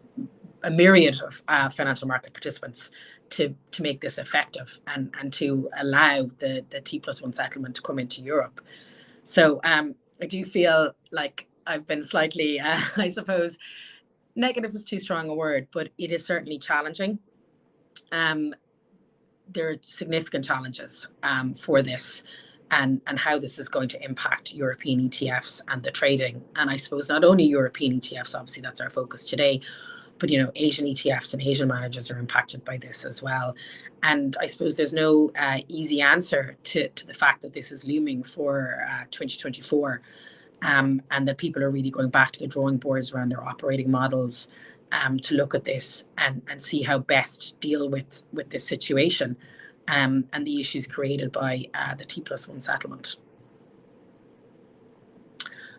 a myriad of financial market participants to make this effective and to allow the T+1 settlement to come into Europe. So I do feel like I've been slightly, I suppose, negative is too strong a word, but it is certainly challenging. There are significant challenges for this and how this is going to impact European ETFs and the trading. And I suppose not only European ETFs, obviously that's our focus today, but Asian ETFs and Asian managers are impacted by this as well. And I suppose there's no easy answer to the fact that this is looming for 2024, and that people are really going back to the drawing boards around their operating models to look at this and see how best deal with this situation and the issues created by the T+1 settlement.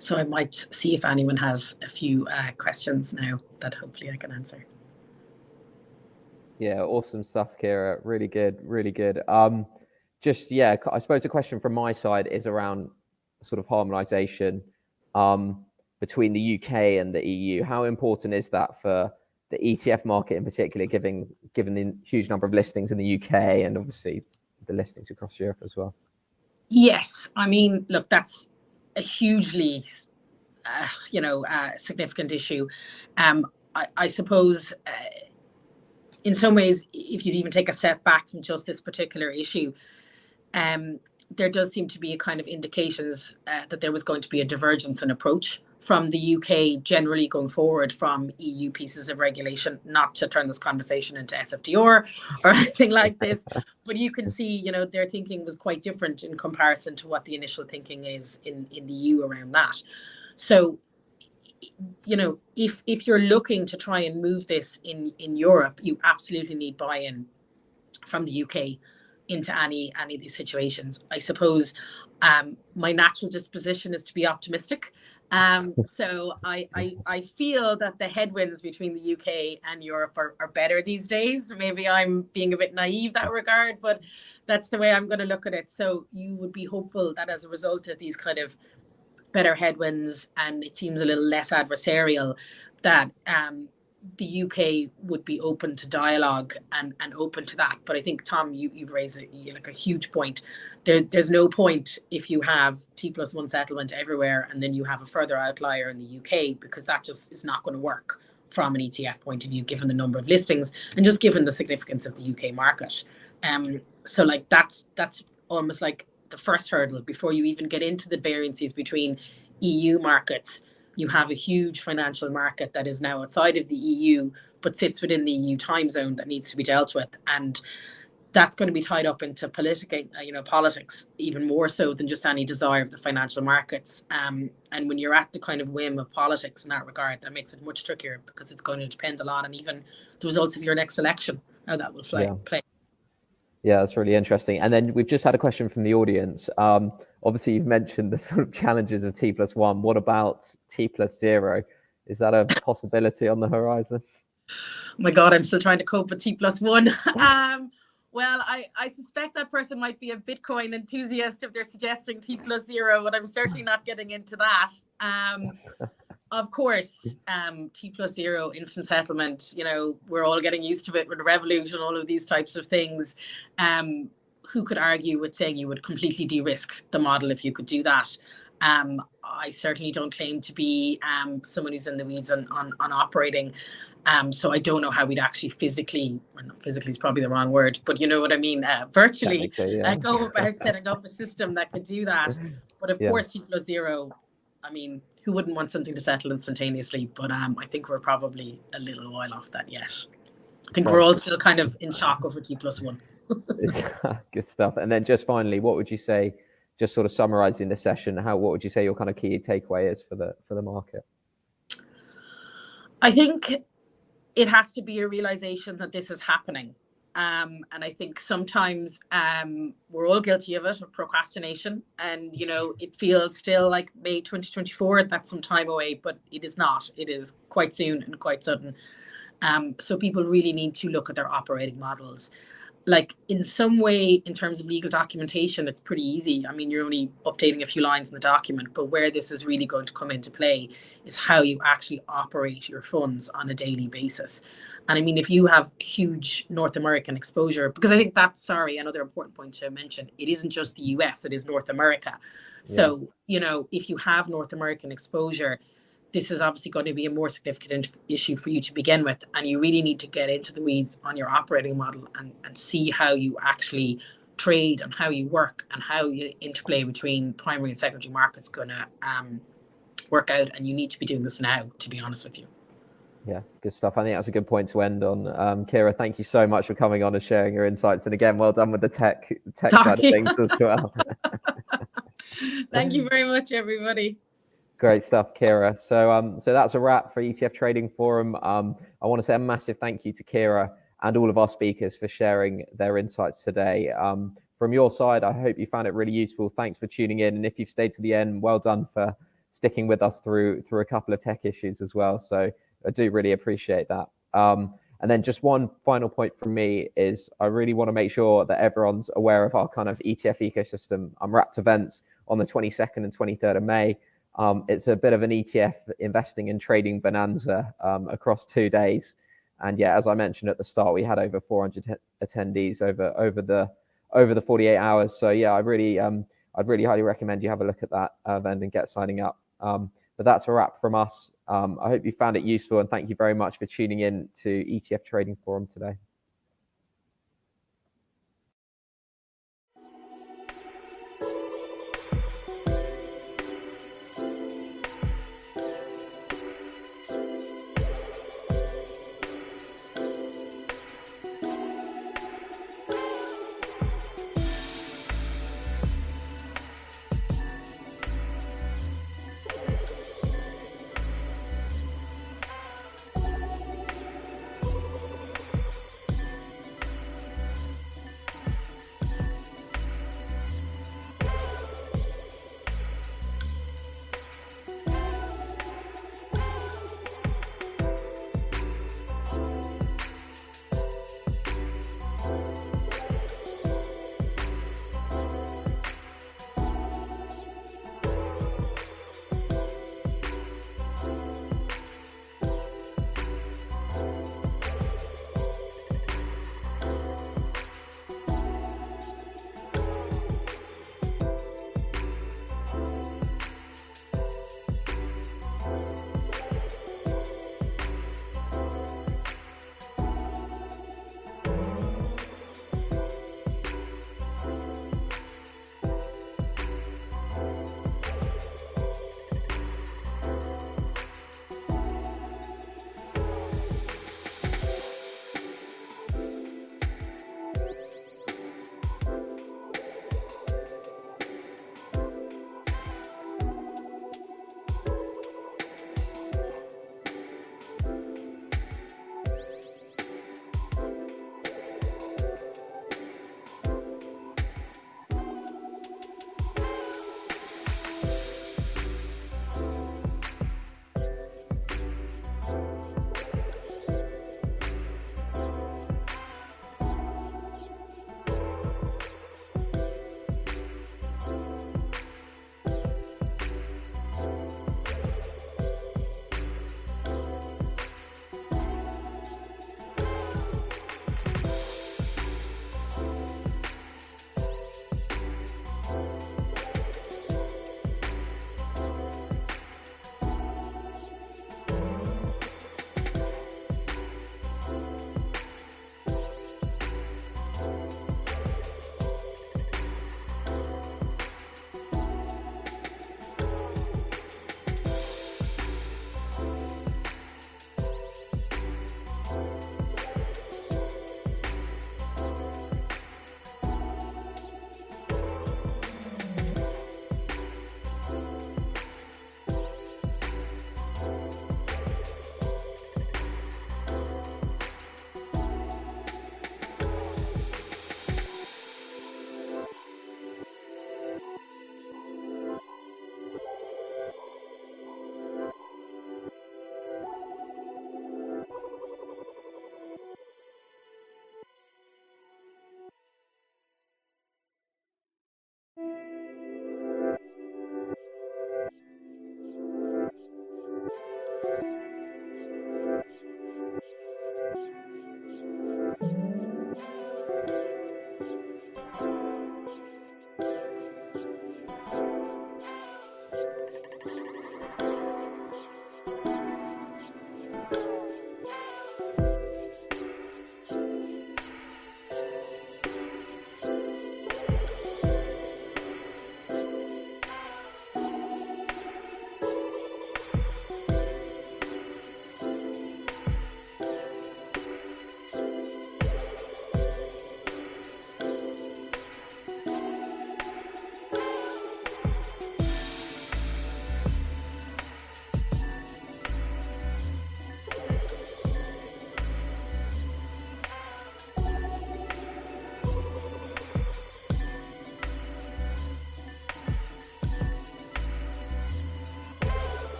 So I might see if anyone has a few questions now that hopefully I can answer. Yeah, awesome stuff, Kira. Really good, really good. Just, yeah, I suppose a question from my side is around sort of harmonization between the UK and the EU. How important is that for the ETF market in particular, given the huge number of listings in the UK and obviously the listings across Europe as well? Yes, I mean, look, that's a hugely, significant issue. I suppose in some ways, if you'd even take a step back from just this particular issue, there does seem to be a kind of indications that there was going to be a divergence in approach from the UK generally going forward from EU pieces of regulation, not to turn this conversation into SFDR or anything like this, but you can see, their thinking was quite different in comparison to what the initial thinking is in the EU around that. So, if you're looking to try and move this in Europe, you absolutely need buy-in from the UK into any of these situations. I suppose my natural disposition is to be optimistic. So I feel that the headwinds between the UK and Europe are better these days. Maybe I'm being a bit naive that regard, but that's the way I'm going to look at it. So you would be hopeful that as a result of these kind of better headwinds, and it seems a little less adversarial, that the UK would be open to dialogue and open to that. But I think, Tom, you've raised a huge point. There's no point if you have T+1 settlement everywhere and then you have a further outlier in the UK, because that just is not going to work from an ETF point of view, given the number of listings and just given the significance of the UK market. So like that's almost like the first hurdle before you even get into the variances between EU markets. You have a huge financial market that is now outside of the EU, but sits within the EU time zone that needs to be dealt with. And that's going to be tied up into politics, even more so than just any desire of the financial markets. And when you're at the kind of whim of politics in that regard, that makes it much trickier, because it's going to depend a lot on even the results of your next election, how that will play. Yeah, that's really interesting. And then we've just had a question from the audience. Obviously, you've mentioned the sort of challenges of T+1. What about T+0? Is that a possibility on the horizon? Oh my God, I'm still trying to cope with T+1. Well, I suspect that person might be a Bitcoin enthusiast if they're suggesting T+0, but I'm certainly not getting into that. Of course, T+0 instant settlement, we're all getting used to it with Revolut and all of these types of things. Who could argue with saying you would completely de-risk the model if you could do that? I certainly don't claim to be someone who's in the weeds on operating. So I don't know how we'd actually physically is probably the wrong word, but you know what I mean, virtually go about setting up a system that could do that. But of course, T+0, I mean, who wouldn't want something to settle instantaneously? But I think we're probably a little while off that yet. I think we're all still kind of in shock over T+1. Good stuff. And then just finally, what would you say, just sort of summarizing the session, what would you say your kind of key takeaway is for the market? I think it has to be a realization that this is happening. And I think sometimes we're all guilty of it, of procrastination. And, you know, it feels still like May 2024, that's some time away, but it is not. It is quite soon and quite sudden. So people really need to look at their operating models. Like in some way, in terms of legal documentation, it's pretty easy. I mean, you're only updating a few lines in the document, but where this is really going to come into play is how you actually operate your funds on a daily basis. And I mean, if you have huge North American exposure, because I think that's, sorry, another important point to mention, it isn't just the US, it is North America. So, you know, if you have North American exposure, this is obviously going to be a more significant issue for you to begin with. And you really need to get into the weeds on your operating model and see how you actually trade and how you work and how you interplay between primary and secondary markets going to work out. And you need to be doing this now, to be honest with you. Yeah, good stuff. I think that's a good point to end on. Kira, thank you so much for coming on and sharing your insights. And again, well done with the tech side of things as well. Thank you very much, everybody. Great stuff, Kira. So that's a wrap for ETF Trading Forum. I want to say a massive thank you to Kira and all of our speakers for sharing their insights today. From your side, I hope you found it really useful. Thanks for tuning in. And if you've stayed to the end, well done for sticking with us through a couple of tech issues as well. So I do really appreciate that. And then just one final point from me is I really want to make sure that everyone's aware of our kind of ETF ecosystem. Wrapped events on the 22nd and 23rd of May. It's a bit of an ETF investing and trading bonanza across 2 days. And yeah, as I mentioned at the start, we had over 400 attendees over the 48 hours. So yeah, I'd really highly recommend you have a look at that event and get signing up. But that's a wrap from us. I hope you found it useful and thank you very much for tuning in to ETF Trading Forum today.